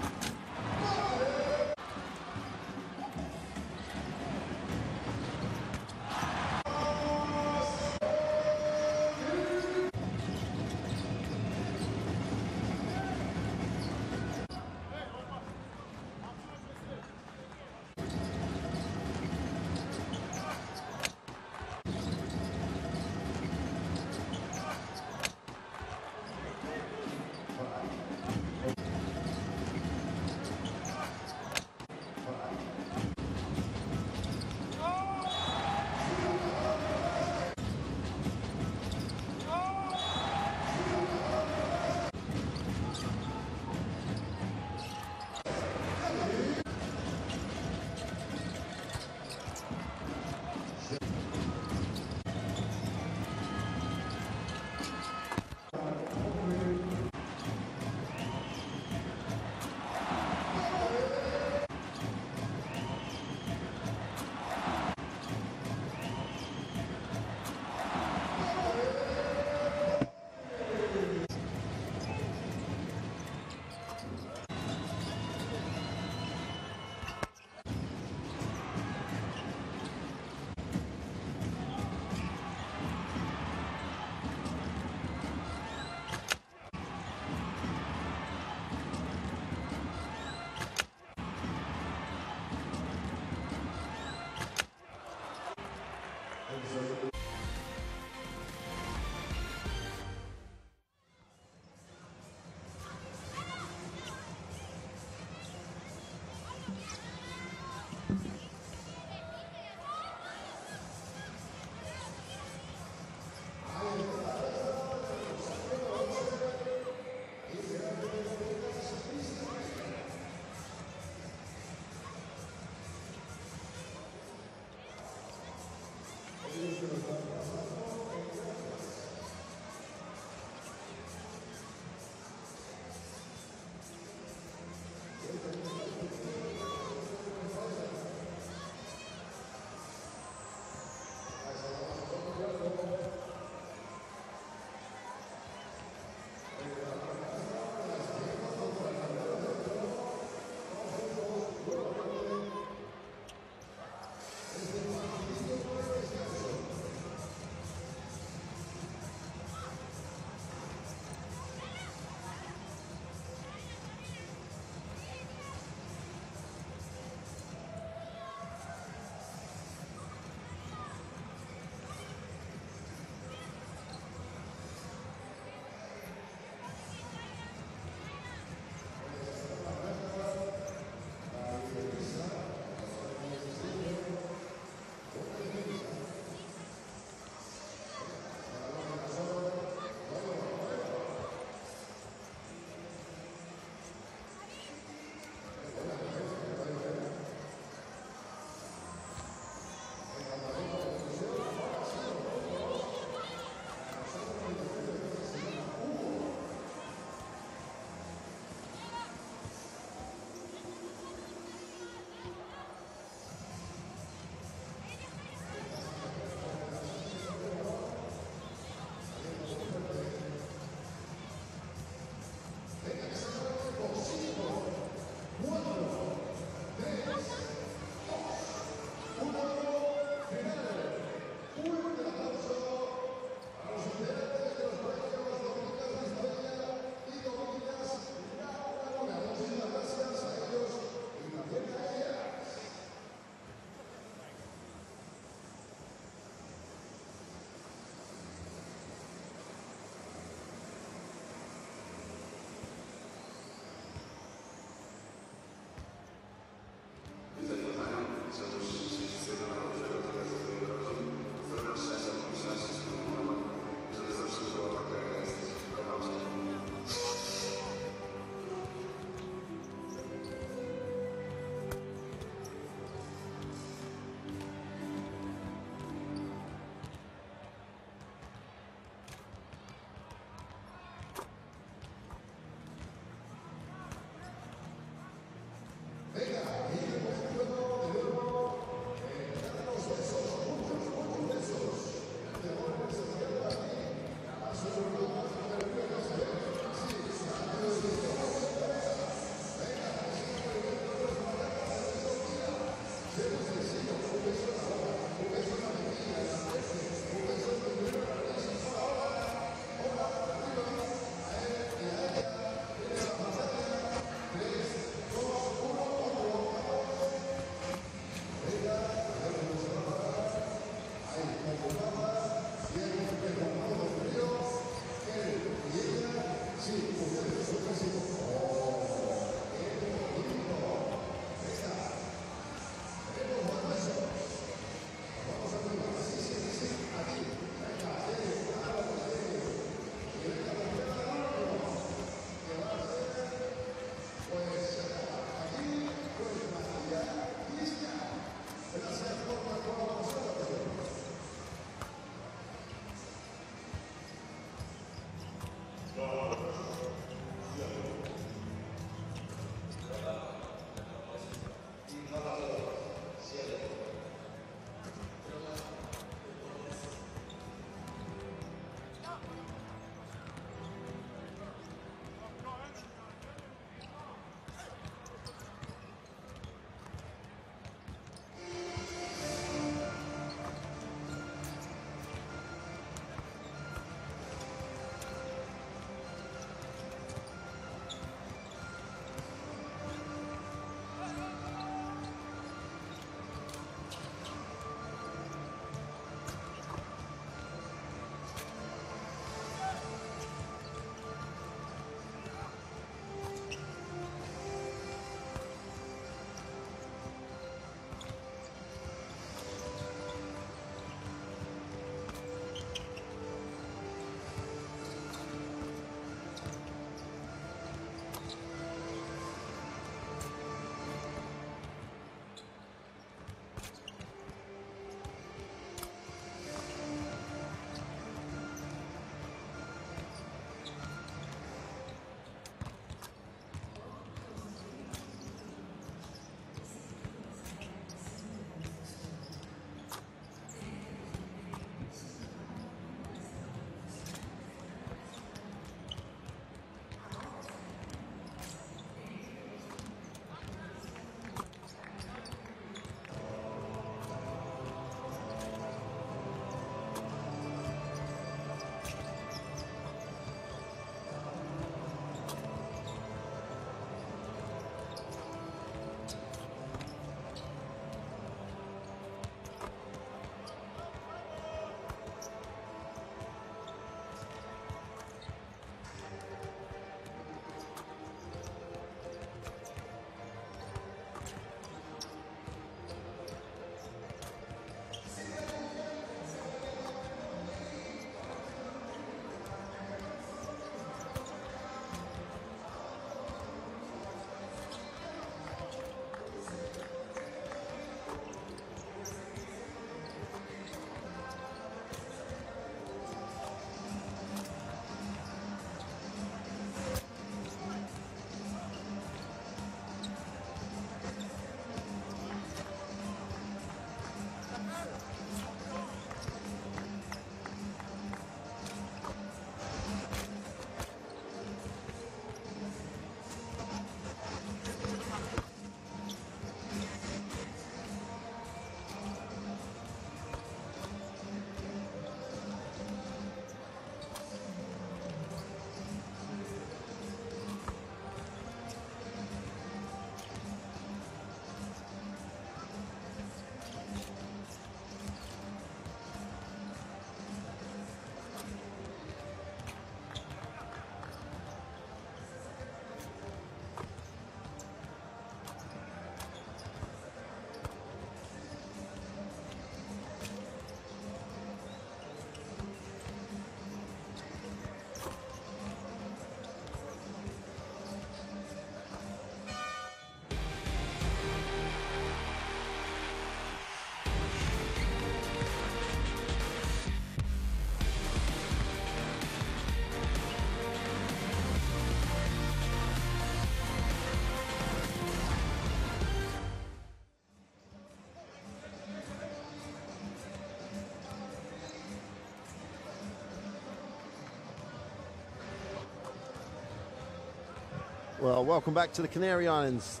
Well, welcome back to the Canary Islands.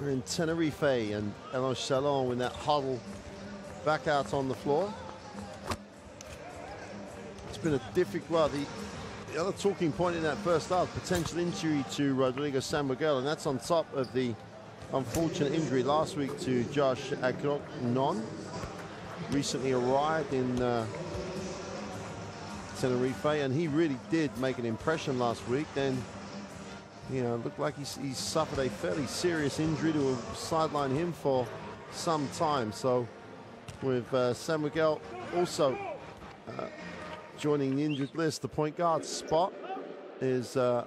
We're in Tenerife, and Elan Chalon in that huddle back out on the floor. It's been a difficult, well, the other talking point in that first half, potential injury to Rodrigo San Miguel, and that's on top of the unfortunate injury last week to Josh Agnon. Recently arrived in Tenerife, and he really did make an impression last week. Then, you know, looked like he suffered a fairly serious injury to sideline him for some time. So with San Miguel also joining the injured list, the point guard spot is a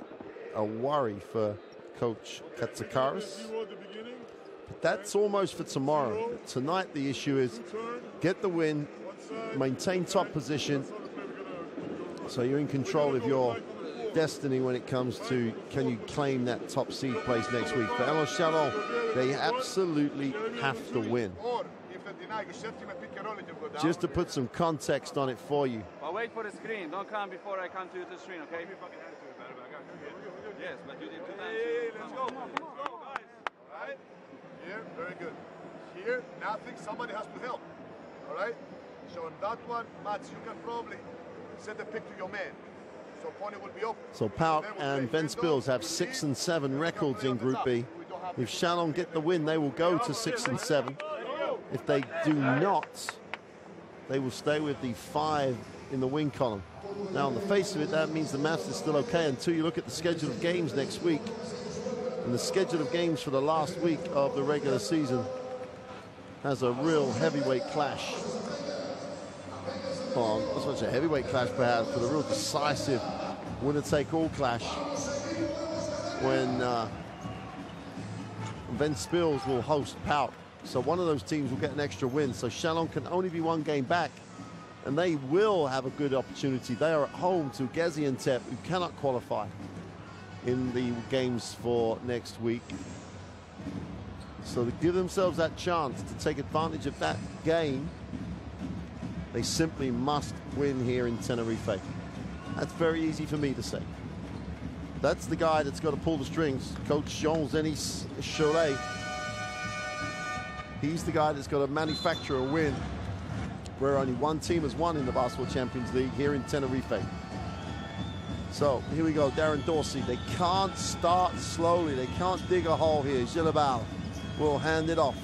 worry for Coach Katsikaris. But that's almost for tomorrow. Tonight the issue is get the win, maintain top position, so you're in control of your destiny when it comes to can you claim that top seed place next week. For Elan Chalon, they absolutely have to win. Just to put some context on it for you. But wait for the screen. Don't come before I come to the screen, okay? Yes, but you did 2 times. Let's go. Let's go, guys. All right? Here, very good. Here, nothing. Somebody has to help. All right? So on that one, Mats, you can probably send the pick to your man. So opponent will be open. So Pauk and Ventspils have 6 and 7 records in Group B. If Chalon get the win, they will go to 6 and 7. If they do not, they will stay with the 5 in the win column. Now, on the face of it, that means the maths is still okay until you look at the schedule of games next week. And the schedule of games for the last week of the regular season has a real heavyweight clash. Well, not so much a heavyweight clash, perhaps, but a real decisive winner-take-all clash when Ventspils will host Pauk. So one of those teams will get an extra win. So Chalon can only be 1 game back, and they will have a good opportunity. They are at home to Gaziantep, who cannot qualify in the games for next week. So to give themselves that chance to take advantage of that game, they simply must win here in Tenerife. That's very easy for me to say. That's the guy that's got to pull the strings, Coach Jean-Denis Cholet. He's the guy that's got to manufacture a win where only one team has won in the Basketball Champions League here in Tenerife. So here we go, Darren Dorsey. They can't start slowly. They can't dig a hole here. Gilabal will hand it off.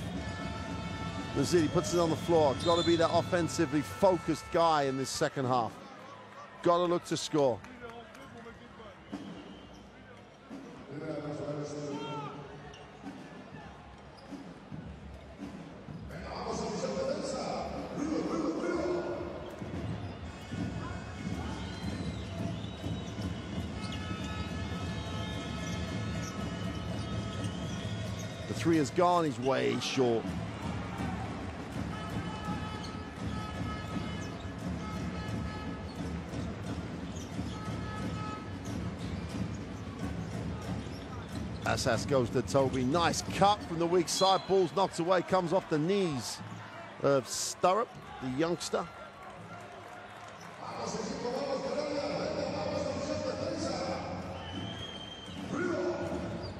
Mazzilli puts it on the floor. Got to be that offensively focused guy in this second half. Got to look to score. The 3 has gone. He's way short. Assas goes to Toby. Nice cut from the weak side. Ball's knocked away. Comes off the knees of Sturrup, the youngster.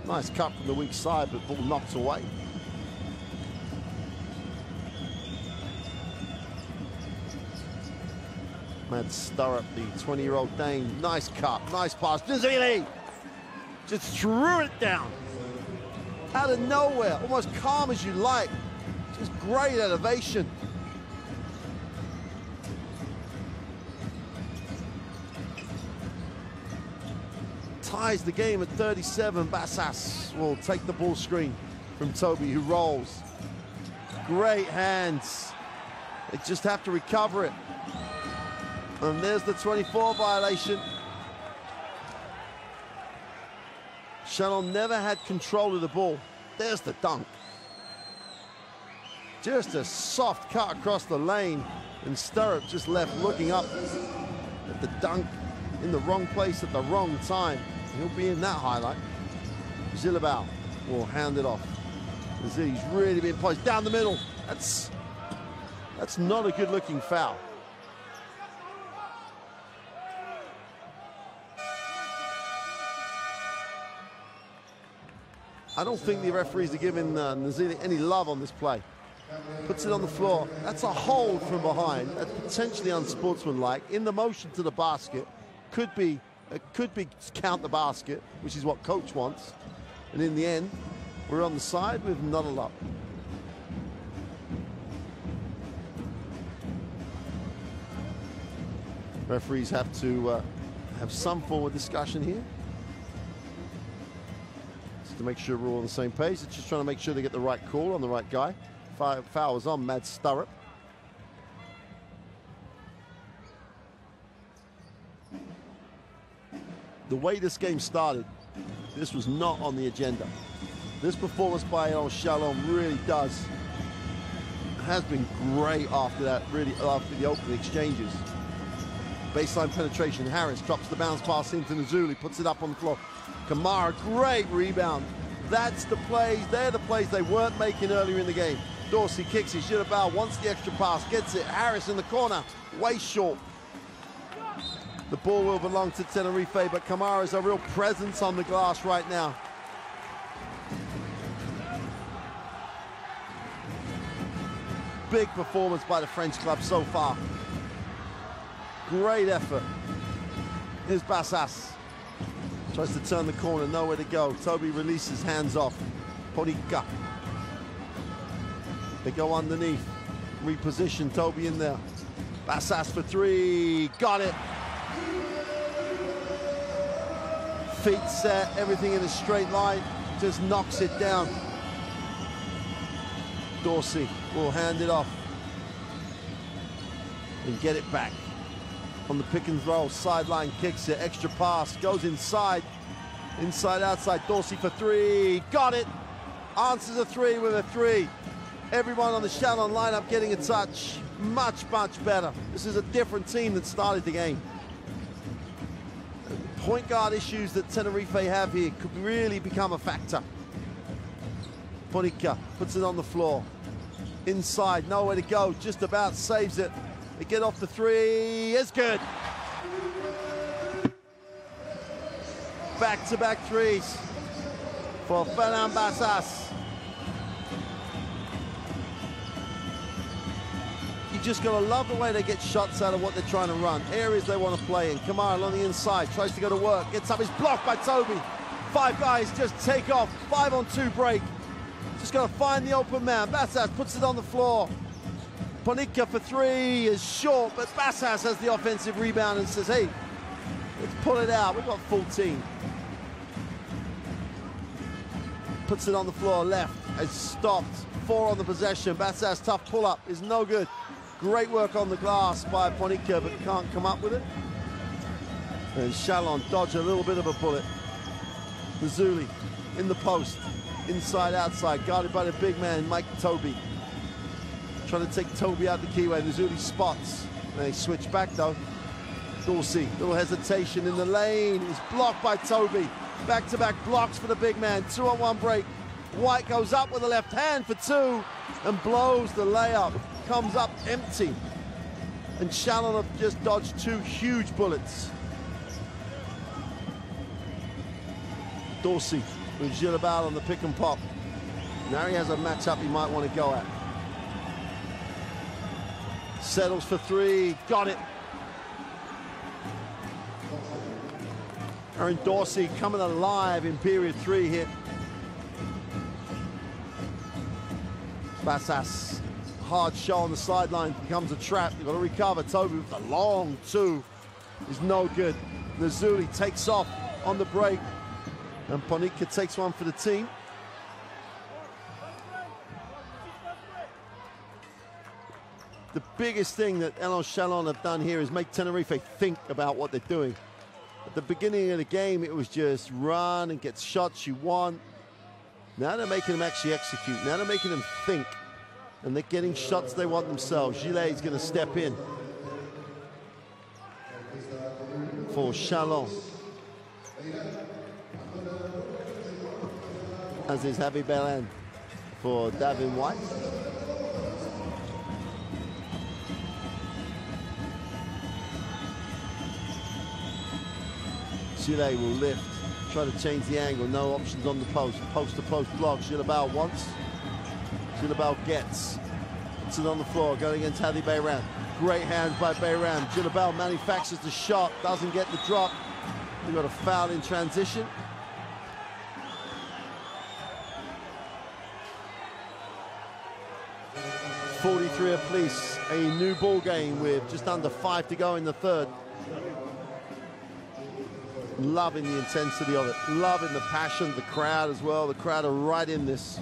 Nice cut from the weak side, but ball knocked away. Matt Sturrup, the 20-year-old Dane. Nice cut. Nice pass. Mazzilli just threw it down out of nowhere, almost calm as you like. Just great elevation. Ties the game at 37. Bassas will take the ball screen from Toby, who rolls. Great hands. They just have to recover it. And there's the 24 violation. Chalon never had control of the ball. There's the dunk. Just a soft cut across the lane, and Sturrup just left looking up at the dunk in the wrong place at the wrong time. He'll be in that highlight. Gilabal will hand it off. He's really been placed down the middle. That's not a good-looking foul. I don't think the referees are giving Nazili any love on this play. Puts it on the floor. That's a hold from behind. That's potentially unsportsmanlike. In the motion to the basket. Could be count the basket, which is what coach wants. And in the end, we're on the side with not a lot. Referees have to have some form of discussion here. Just to make sure we're all on the same page. It's just trying to make sure they get the right call on the right guy. Foul is on Mad Sturrup. The way this game started, this was not on the agenda. This performance by Elan Chalon really has been great after that, really after the opening exchanges. Baseline penetration, Harris drops the bounce pass into Nazuli, puts it up on the floor. Kamara, great rebound. That's the plays, they're the plays they weren't making earlier in the game. Dorsey kicks it, Gilabal wants the extra pass, gets it. Harris in the corner, way short. The ball will belong to Tenerife, but Kamara is a real presence on the glass right now. Big performance by the French club so far. Great effort. Here's Bassas. Tries to turn the corner, nowhere to go. Toby releases, hands off. Ponica. They go underneath. Reposition Toby in there. Bassas for three. Got it. Feet set, everything in a straight line. Just knocks it down. Dorsey will hand it off. And get it back. On the pick and roll, sideline kicks it, extra pass, goes inside, outside, Dorsey for three, got it, answers a three with a three. Everyone on the Chalon lineup getting a touch, much better. This is a different team that started the game. The point guard issues that Tenerife have here could really become a factor. Ponica puts it on the floor, inside, nowhere to go, just about saves it. They get off the three, it's good. Back-to-back threes for Fernand Bassas. You just gotta love the way they get shots out of what they're trying to run. Areas they want to play in. Kamara along the inside, tries to go to work, gets up, is blocked by Toby. Five guys just take off, 5-on-2 break. Just gotta find the open man. Bassas puts it on the floor. Ponica for three is short, but Bassas has the offensive rebound and says, hey, let's pull it out. We've got full team. Puts it on the floor left. It's stopped. 4 on the possession. Bassas tough pull-up is no good. Great work on the glass by Ponica, but can't come up with it. And Chalon dodged a little bit of a bullet. Nazuli in the post. Inside, outside. Guarded by the big man, Mike Toby. Trying to take Toby out the keyway. Nazuli spots. They switch back though. Dorsey, little hesitation in the lane. Is blocked by Toby. Back-to-back blocks for the big man. 2-on-1 break. White goes up with the left hand for two and blows the layup. Comes up empty. And Chalon have just dodged 2 huge bullets. Dorsey with Gilabal on the pick and pop. Now he has a matchup he might want to go at. Settles for three, got it. Aaron Dorsey coming alive in period 3 here. Bassas, hard shot on the sideline, becomes a trap. You've got to recover. Toby with the long 2 is no good. Nazuli takes off on the break, and Ponica takes one for the team. The biggest thing that Elan Chalon have done here is make Tenerife think about what they're doing. At the beginning of the game, it was just run and get shots you want. Now they're making them actually execute. Now they're making them think. And they're getting shots they want themselves. Gillet is going to step in for Chalon. As is Javi Belen for Davin White. Gillet will lift, Try to change the angle. No options on the post. Post-to-post block. Gilabal wants. Gilabal gets. Puts it on the floor. Going against Hadi Bayram. Great hands by Bayram. Gilabal manufactures the shot. Doesn't get the drop. We've got a foul in transition. .43 apiece. A new ball game with just under 5 to go in the third. Loving the intensity of it. Loving the passion of the crowd as well. The crowd are right in this.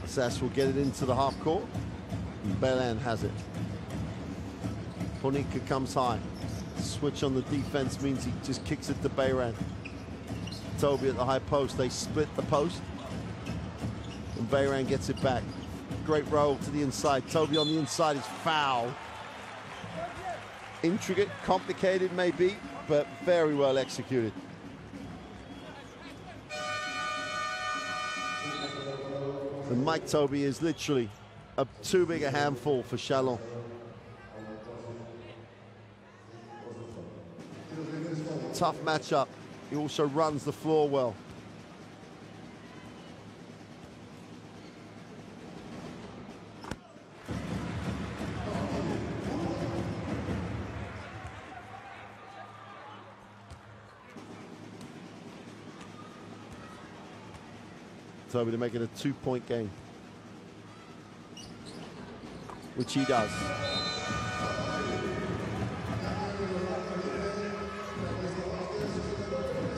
Sass will get it into the half court. And Belan has it. Ponika comes high. Switch on the defense means he just kicks it to Bayram. Toby at the high post. They split the post. And Bayram gets it back. Great roll to the inside. Toby on the inside is foul. Intricate, complicated maybe, but very well executed. And Mike Toby is literally too big a handful for Chalon. Tough matchup. He also runs the floor well. Toby to make it a 2-point game, which he does.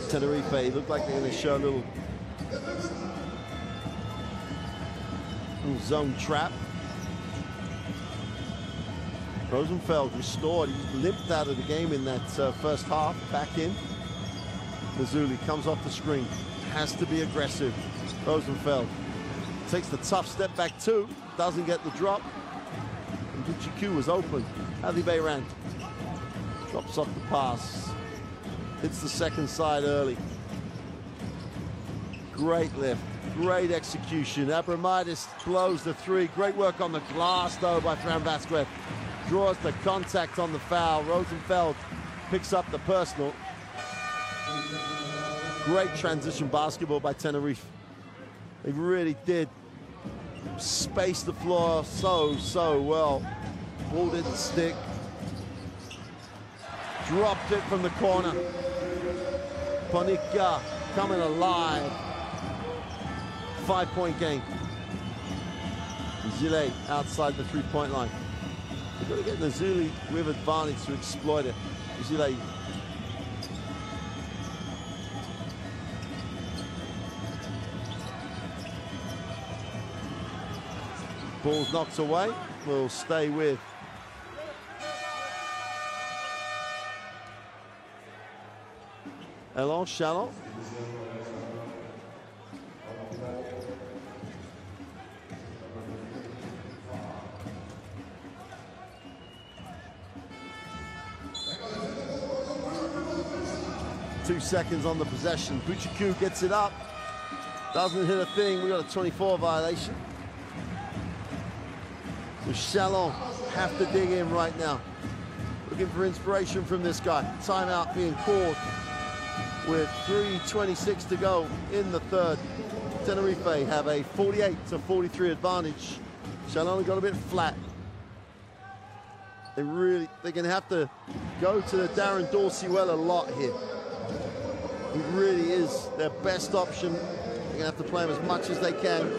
Tenerife, it looked like they're going to show a little zone trap. Rosenfeld restored. He limped out of the game in that first half. Back in. Mazzulli comes off the screen. Has to be aggressive. Rosenfeld takes the tough step back too. Doesn't get the drop. And Buchiku was open. Hadi Bayram drops off the pass. Hits the second side early. Great lift. Great execution. Abramidis blows the three. Great work on the glass though by Fran Vasquez. Draws the contact on the foul. Rosenfeld picks up the personal. Great transition basketball by Tenerife. They really did space the floor so well. Ball didn't stick. Dropped it from the corner. Ponica coming alive. 5-point game. Zile outside the 3-point line. They've got to get Nazuli with advantage to exploit it. Zile. Ball's knocked away. Will stay with Elan Chalon. Two seconds on the possession. Buchiku gets it up. Doesn't hit a thing. We got a 24 violation. So Chalon have to dig in right now. Looking for inspiration from this guy. Timeout being called with 3:26 to go in the third. Tenerife have a 48-43 advantage. Chalon got a bit flat. They're going to have to go to the Darren Dorsey well a lot here. He really is their best option. They're going to have to play him as much as they can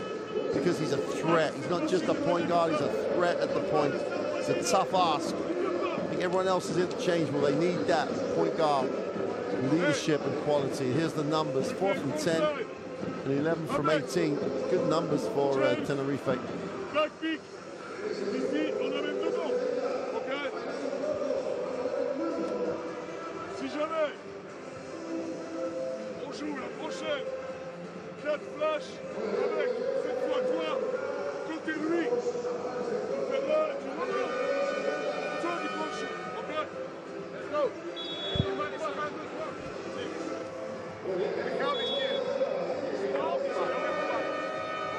because he's a threat. He's not just a point guard, he's a threat at the point. It's a tough ask. I think everyone else is interchangeable. They need that point guard leadership and quality. Here's the numbers: 4 from 10 and 11 from 18. Good numbers for Tenerife. Si jamais on joue la prochaine 4 flash avec cette fois toi côté lui, tu feras toi du coach, ok? Let's go.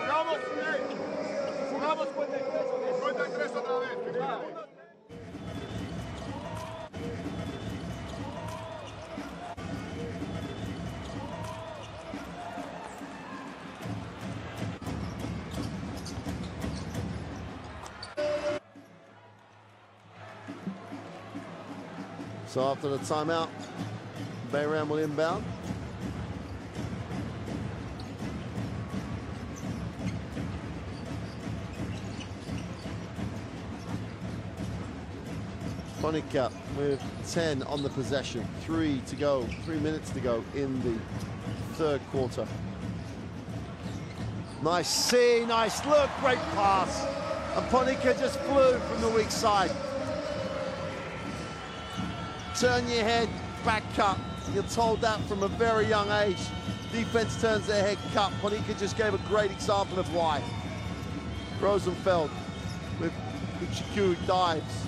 Jugamos bien. So after the timeout, Bayram will inbound. Ponica with 10 on the possession. 3 to go, 3 minutes to go in the third quarter. Nice see, nice look, great pass. And Ponica just flew from the weak side. Turn your head, back cut. You're told that from a very young age. Defense turns their head, cut. Ponica just gave a great example of why. Rosenfeld with Uchiku dives.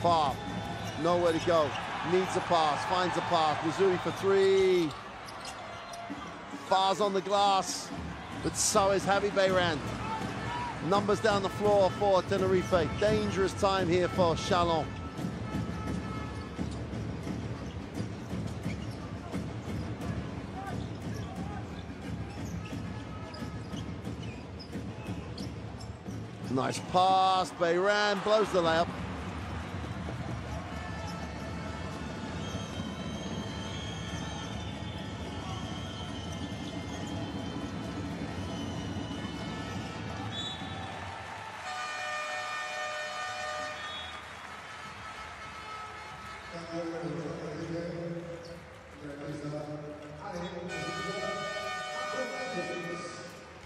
Far, nowhere to go. Needs a pass, finds a pass. Missouri for 3. Far's on the glass, but so is Javi Bayram. Numbers down the floor for Tenerife. Dangerous time here for Chalon. Nice pass, Bayram blows the layup.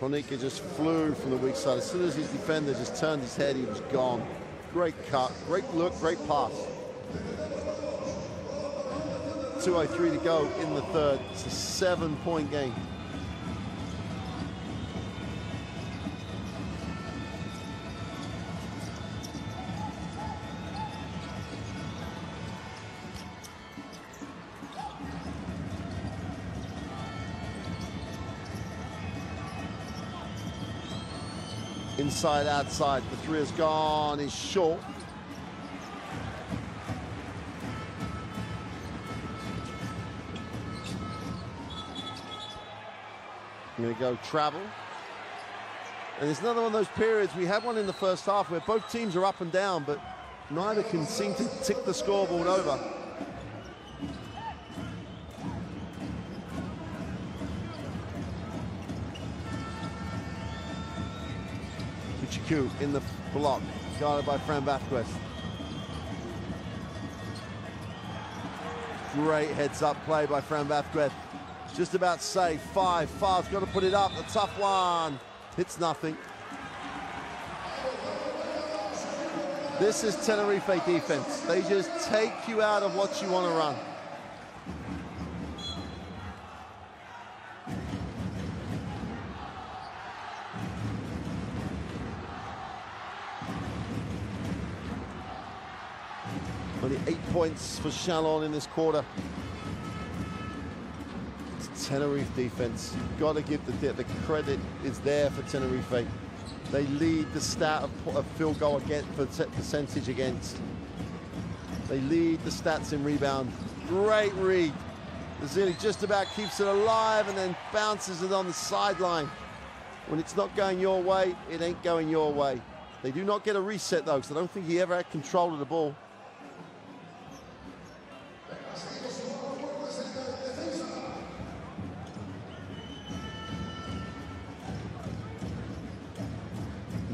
Ponica just flew from the weak side. As soon as his defender just turned his head, he was gone. Great cut, great look, great pass. 2:03 to go in the third. It's a 7-point game. Inside, outside, the 3 is gone, is short. I'm gonna go travel. And it's another one of those periods, we had one in the first half where both teams are up and down, but neither can seem to tick the scoreboard over. In the block, guarded by Fran Vazquez. Great heads-up play by Fran Vazquez. Just about safe. 5. Far's got to put it up. The tough one. Hits nothing. This is Tenerife defense. They just take you out of what you want to run. Only 8 points for Chalon in this quarter. It's Tenerife defense. You've got to give the credit is there for Tenerife. They lead the stat of field goal against for percentage against. They lead the stats in rebound. Great read. Zilli just about keeps it alive and then bounces it on the sideline. When it's not going your way, it ain't going your way. They do not get a reset though, because I don't think he ever had control of the ball.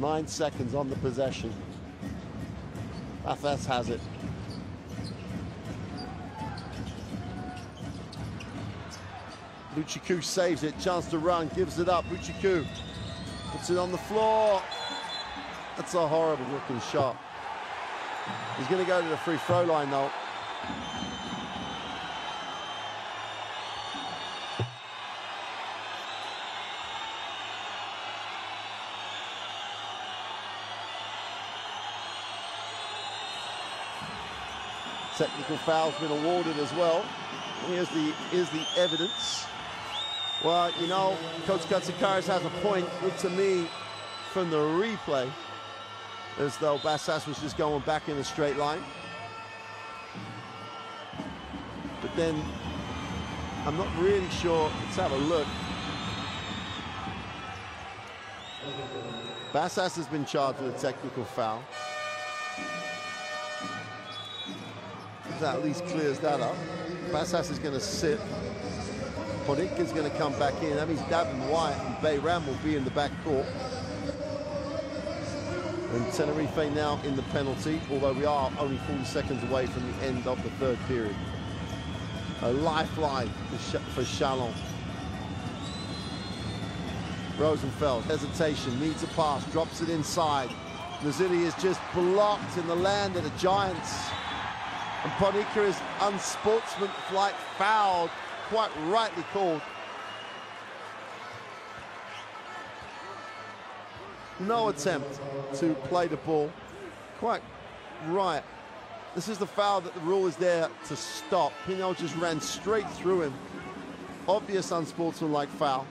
Nine seconds on the possession. Afas has it. Luchiku saves it, chance to run, gives it up. Luchiku puts it on the floor. That's a horrible looking shot. He's going to go to the free throw line though. Technical foul's been awarded as well. Here's the evidence. Well, you know, Coach Katsikaris has a point. Looked to me from the replay as though Bassas was just going back in a straight line. But then I'm not really sure. Let's have a look. Bassas has been charged with a technical foul. That at least clears that up. Bassas is going to sit. Ponitka's going to come back in. That means Davin White and Bayram will be in the back court. And Tenerife now in the penalty, although we are only 40 seconds away from the end of the third period. A lifeline for Chalon. Rosenfeld, hesitation, needs a pass, drops it inside. Nazili is just blocked in the land of the Giants. And Ponica is unsportsmanlike fouled, quite rightly called. No attempt to play the ball. Quite right. This is the foul that the rule is there to stop. Pinot just ran straight through him. Obvious unsportsmanlike foul.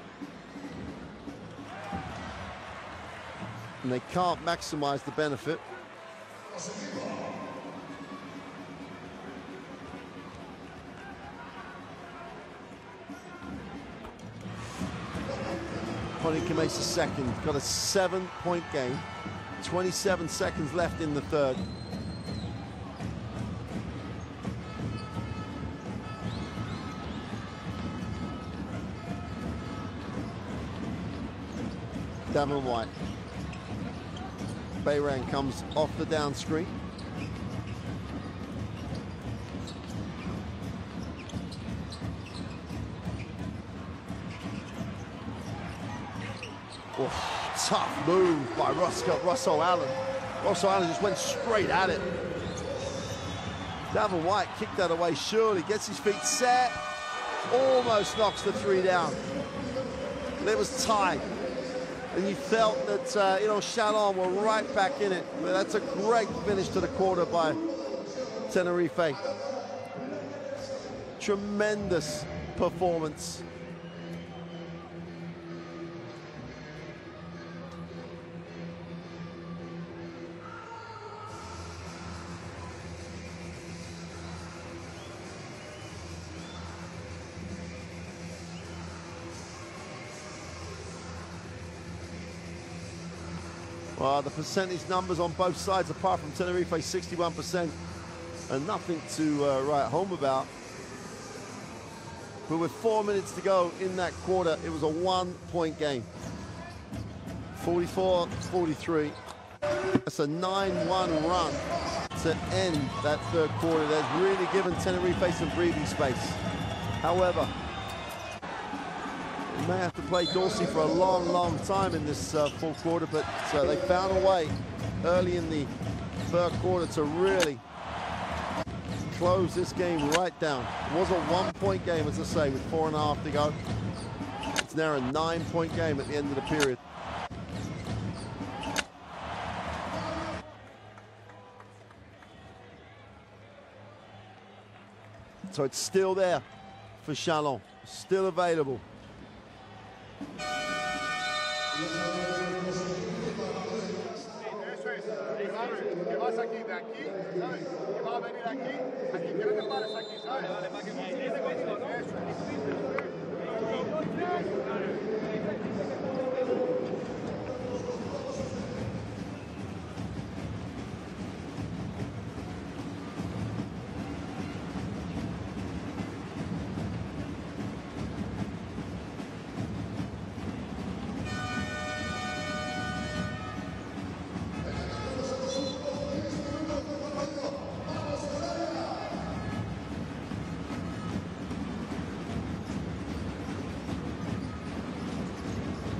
And they can't maximize the benefit. Ponica makes a second. Got a 7-point game. 27 seconds left in the third. Davin White. Bayram comes off the down screen. Oh, tough move by Russell Allen. Russell Allen just went straight at it. Davin White kicked that away surely, gets his feet set, almost knocks the three down. And it was tied. And you felt that, Elan Chalon were right back in it. But that's a great finish to the quarter by Tenerife. Tremendous performance. Well, the percentage numbers on both sides, apart from Tenerife, 61%, and nothing to write home about. But with 4 minutes to go in that quarter, it was a 1-point game. 44-43. That's a 9-1 run to end that third quarter. That's really given Tenerife some breathing space. However, we may have to play Dorsey for a long, long time in this full quarter, but they found a way early in the third quarter to really close this game right down. It was a 1-point game, as I say, with 4.5 to go. It's now a 9-point game at the end of the period. So it's still there for Chalon, still available. Eso es, que vas aquí, de aquí, ¿sabes? Que vas a venir aquí, quiero que pares aquí, ¿sabes? Para que funcione conmigo, ¿no? Eso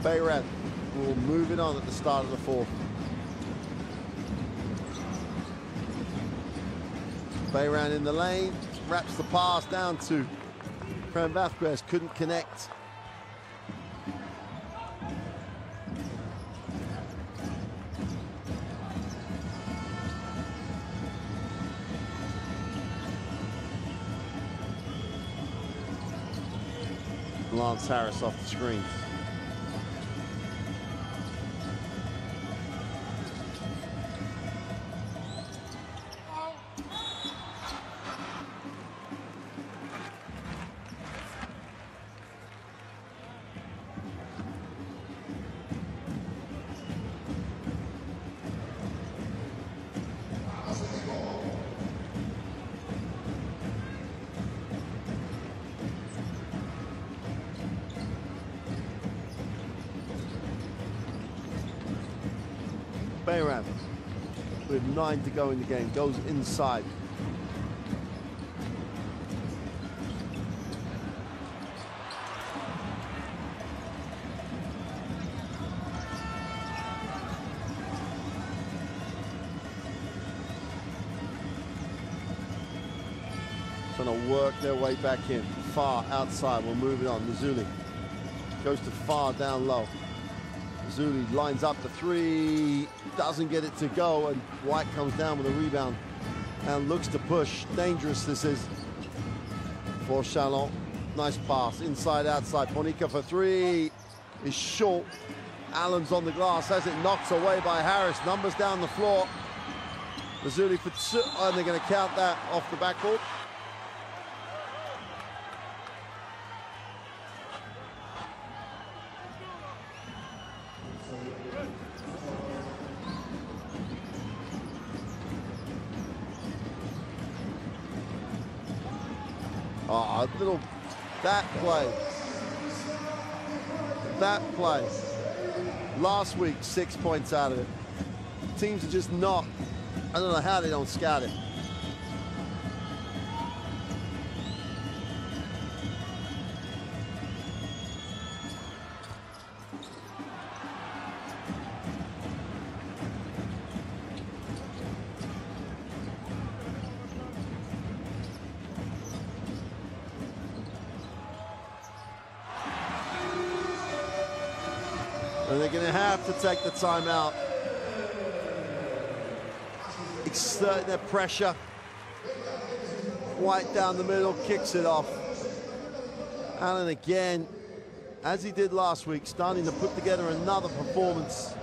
Bayram will move it on at the start of the fourth. Bayram in the lane, wraps the pass down to Fran Vázquez, couldn't connect. Lance Harris off the screen. Bayram, with 9 to go in the game, goes inside. Trying to work their way back in. Far outside, we're moving on. Mazzulli goes to Far down low. Mazzulli lines up the 3, doesn't get it to go, and White comes down with a rebound and looks to push. Dangerous this is for Chalon. Nice pass, inside, outside. Ponica for 3 is short. Allen's on the glass, has it knocked away by Harris. Numbers down the floor. Mazzulli for 2, and they're going to count that off the backboard. Oh, a little, that play. Last week, 6 points out of it. Teams are just not, I don't know how they don't scout it. And they're going to have to take the timeout. Exert their pressure. White down the middle, kicks it off. Allen again, as he did last week, starting to put together another performance.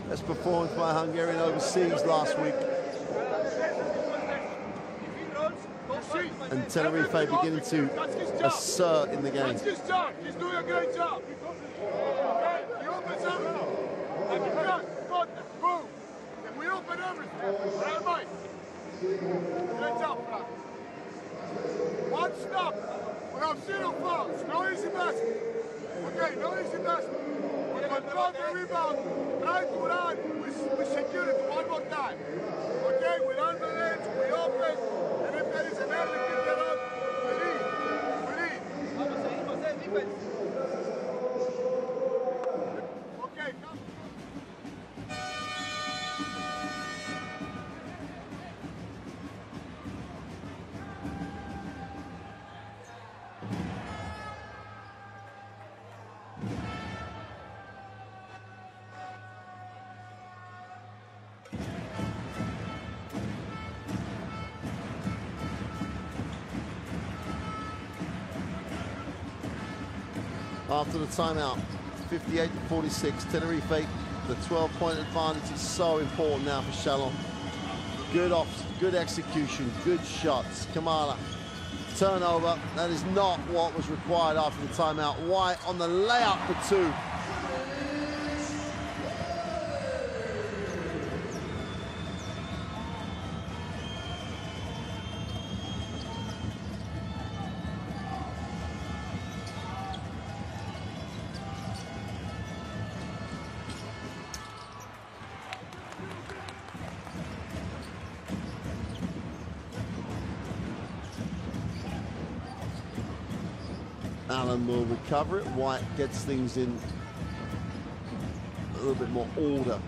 Best performance by Hungarian overseas last week. And Tenerife beginning to assert in the game. That's his job. He's doing a great job. Okay? He opens everything. And he does. Boom. And we open everything. Right, Mike? Great job, Frank. One stop. Without zero fouls. No easy basket. Okay, no easy basket. We control the rebound. Try to run with security one more time. Okay, we run the edge, we open, and if there is an early pick it up, we lead. Okay, come. After the timeout, 58-46, Tenerife, the 12-point advantage is so important now for Chalon. Good off, good execution, good shots. Kamala, turnover. That is not what was required after the timeout. White on the layup for 2. Allen will recover it. White gets things in a little bit more order.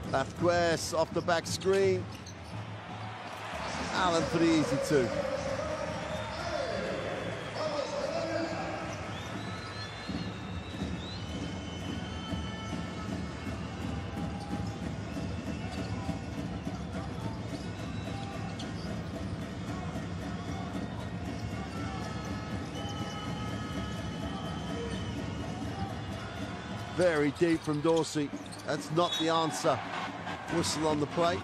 Vasquez off the back screen. Allen for the easy 2. Very deep from Dorsey. That's not the answer. Whistle on the plate.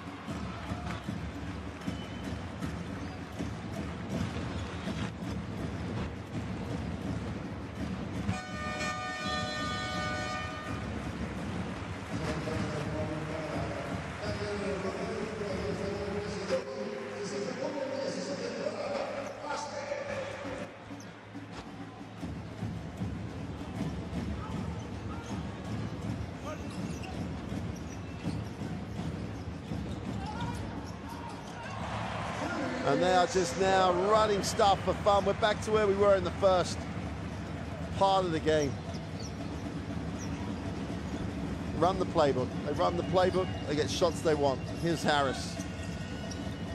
And they are just now running stuff for fun. We're back to where we were in the first part of the game. Run the playbook. They run the playbook, they get shots they want. Here's Harris.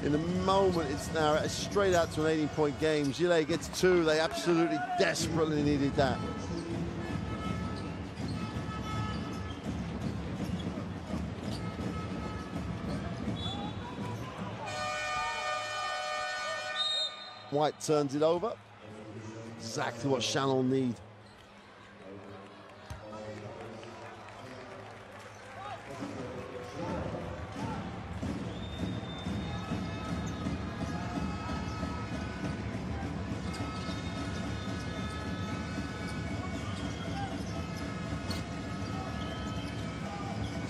In a moment, it's now straight out to an 18-point game. Gillet gets 2. They absolutely desperately needed that. White turns it over. Exactly what Chalon need.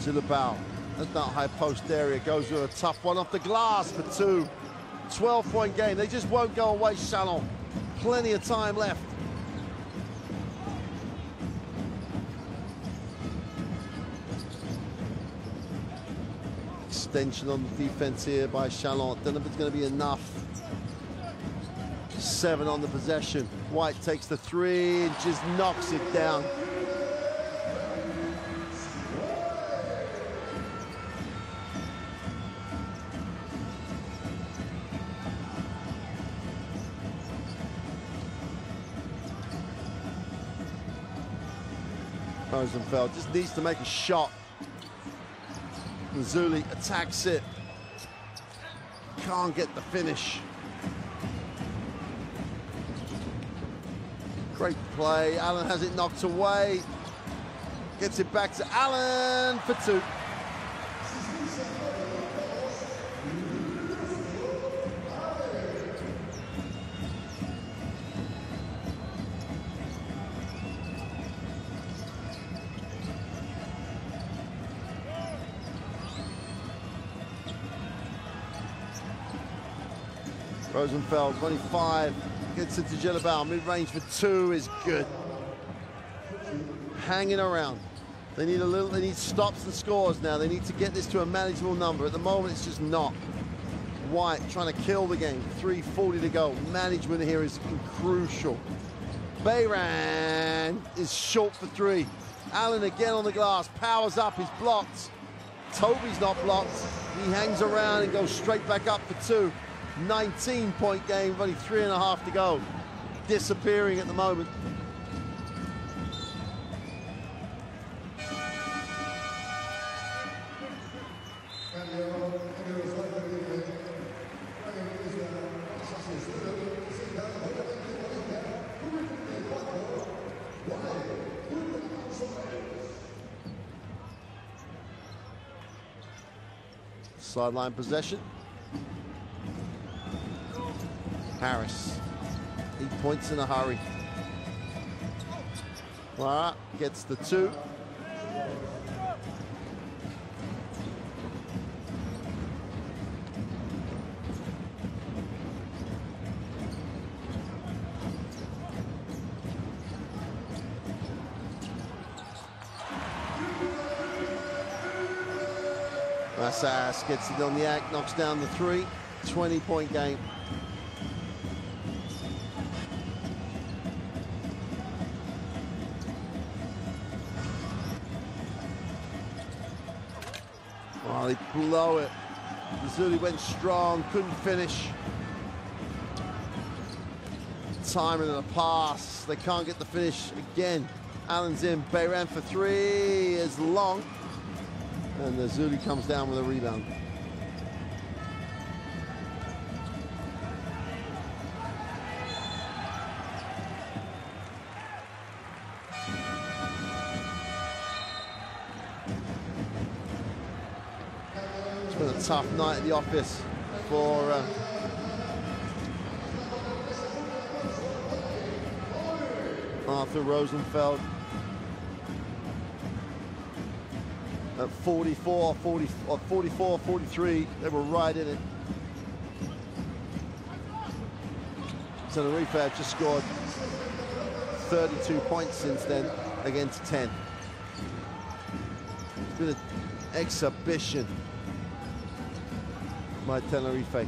Zilabao at that high post area goes with a tough one off the glass for 2. 12-point game. They just won't go away, Chalon. Plenty of time left. Extension on the defense here by Chalon. Don't know if it's going to be enough. 7 on the possession. White takes the 3 and just knocks it down. Rosenfeld just needs to make a shot. Mazzulli attacks it. Can't get the finish. Great play. Allen has it knocked away. Gets it back to Allen for 2. Rosenfeld, 25, gets it to Gilabao. Mid-range for 2 is good. Hanging around. They need stops and scores now. They need to get this to a manageable number. At the moment, it's just not. White trying to kill the game. 3:40 to go. Management here is crucial. Bayran is short for 3. Allen again on the glass. Powers up. He's blocked. Toby's not blocked. He hangs around and goes straight back up for 2. 19-point game, only 3.5 to go. Disappearing at the moment. Sideline possession. Harris, 8 points in a hurry. Lara gets the 2. Massas gets it on the act, knocks down the 3. 20-point game. Oh, they blow it. Mazzulli went strong, couldn't finish. Timing and a pass. They can't get the finish again. Allen's in. Bayran for 3 is long. And Mazzulli comes down with a rebound. It's been a tough night at the office for Arthur Rosenfeld. At 44, 43, they were right in it. Tenerife have just scored 32 points since then against 10. It's been an exhibition by Tenerife.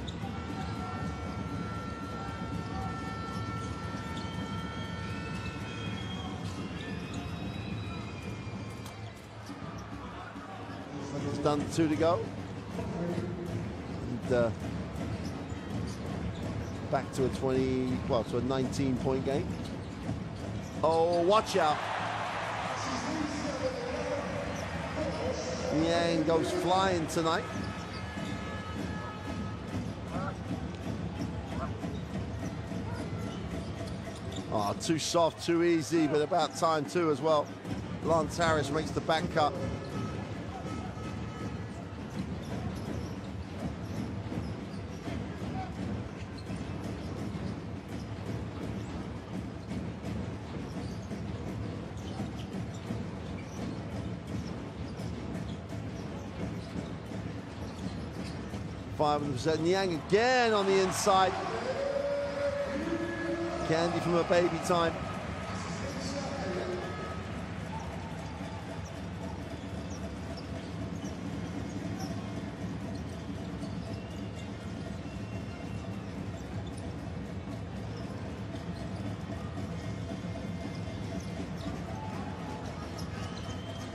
done, 2 to go. And back to a 19-point game. Oh, watch out. Yang goes flying tonight. Oh, too soft, too easy, but about time too as well. Lance Harris makes the back cut. Yang again on the inside. Candy from her baby time.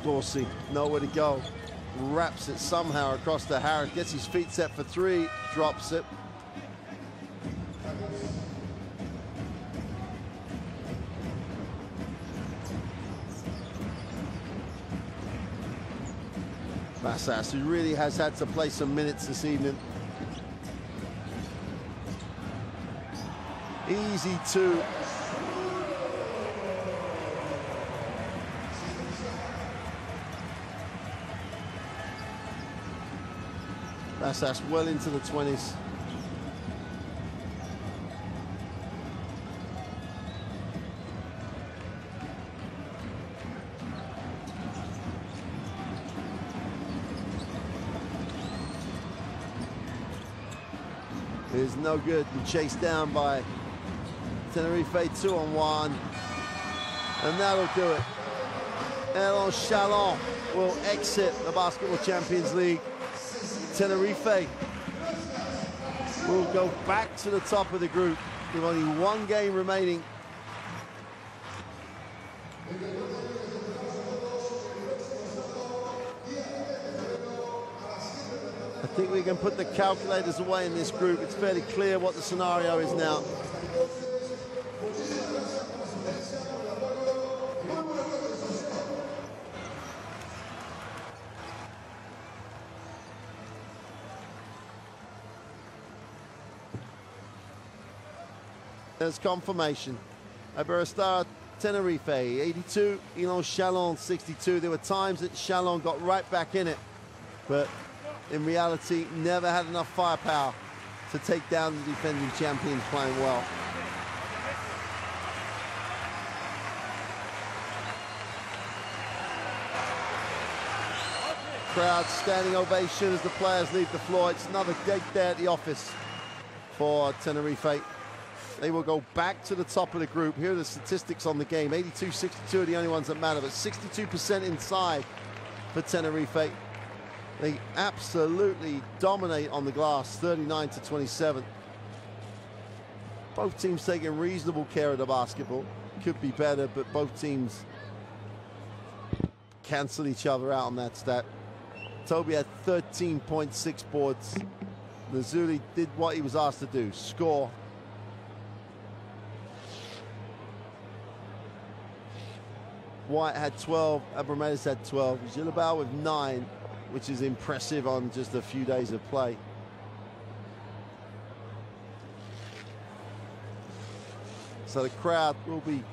Dorsey, nowhere to go. Wraps it somehow across to Harris, gets his feet set for 3, drops it. Bassas, who really has had to play some minutes this evening. Easy 2. Bassas well into the 20s. Is no good and chased down by Tenerife. 2-on-1, and that'll do it. Elan Chalon will exit the Basketball Champions League. Tenerife will go back to the top of the group with only 1 game remaining. I think we can put the calculators away in this group. It's fairly clear what the scenario is now. There's confirmation. Iberostar Tenerife, 82, Elan Chalon, 62. There were times that Chalon got right back in it, but in reality, never had enough firepower to take down the defending champions playing well. Crowd standing ovation as the players leave the floor. It's another great day at the office for Tenerife. They will go back to the top of the group. Here are the statistics on the game. 82-62 are the only ones that matter, but 62% inside for Tenerife. They absolutely dominate on the glass, 39-27. Both teams taking reasonable care of the basketball. Could be better, but both teams cancel each other out on that stat. Toby had 13.6 boards. Nazuli did what he was asked to do, score. White had 12, Abramellis had 12. Gilabal with 9, which is impressive on just a few days of play. So the crowd will be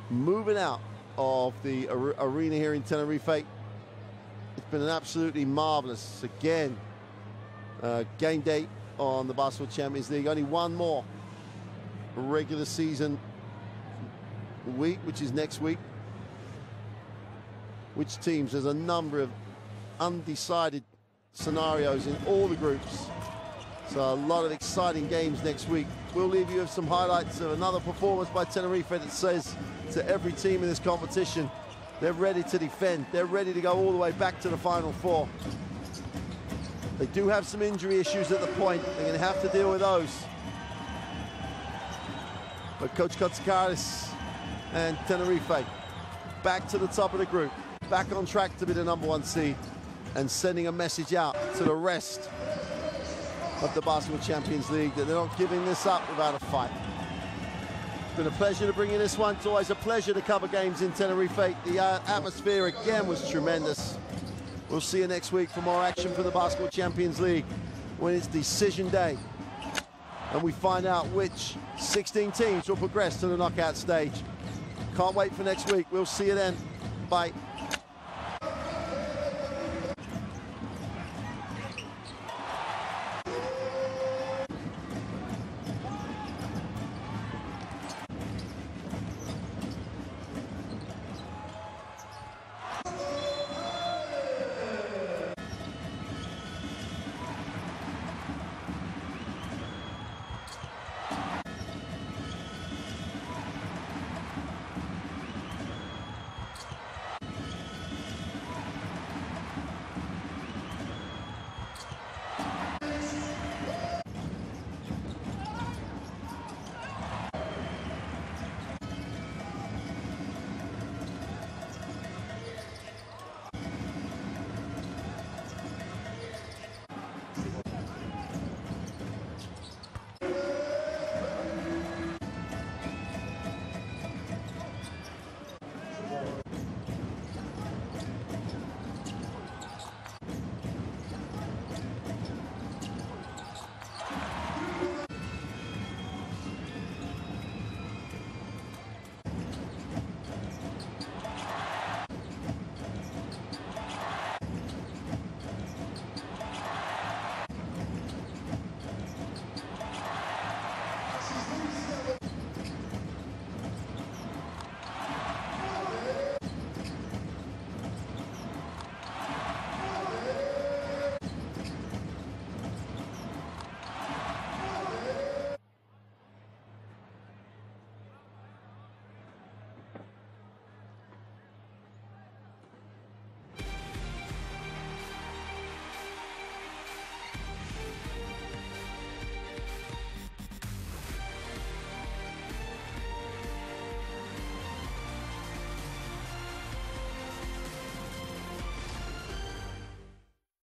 moving out of the arena here in Tenerife. It's been an absolutely marvelous, again, game day on the Basketball Champions League. Only one more regular season week, which is next week. Which teams? There's a number of undecided scenarios in all the groups. So a lot of exciting games next week. We'll leave you with some highlights of another performance by Tenerife that says to every team in this competition, they're ready to defend. They're ready to go all the way back to the Final Four. They do have some injury issues at the point. They're going to have to deal with those. But Coach Kotsikaris and Tenerife back to the top of the group. Back on track to be the #1 seed. and sending a message out to the rest of the Basketball Champions League that they're not giving this up without a fight. It's been a pleasure to bring you this one. It's always a pleasure to cover games in Tenerife. The atmosphere again was tremendous. We'll see you next week for more action for the Basketball Champions League when it's decision day and we find out which 16 teams will progress to the knockout stage. Can't wait for next week. We'll see you then. Bye.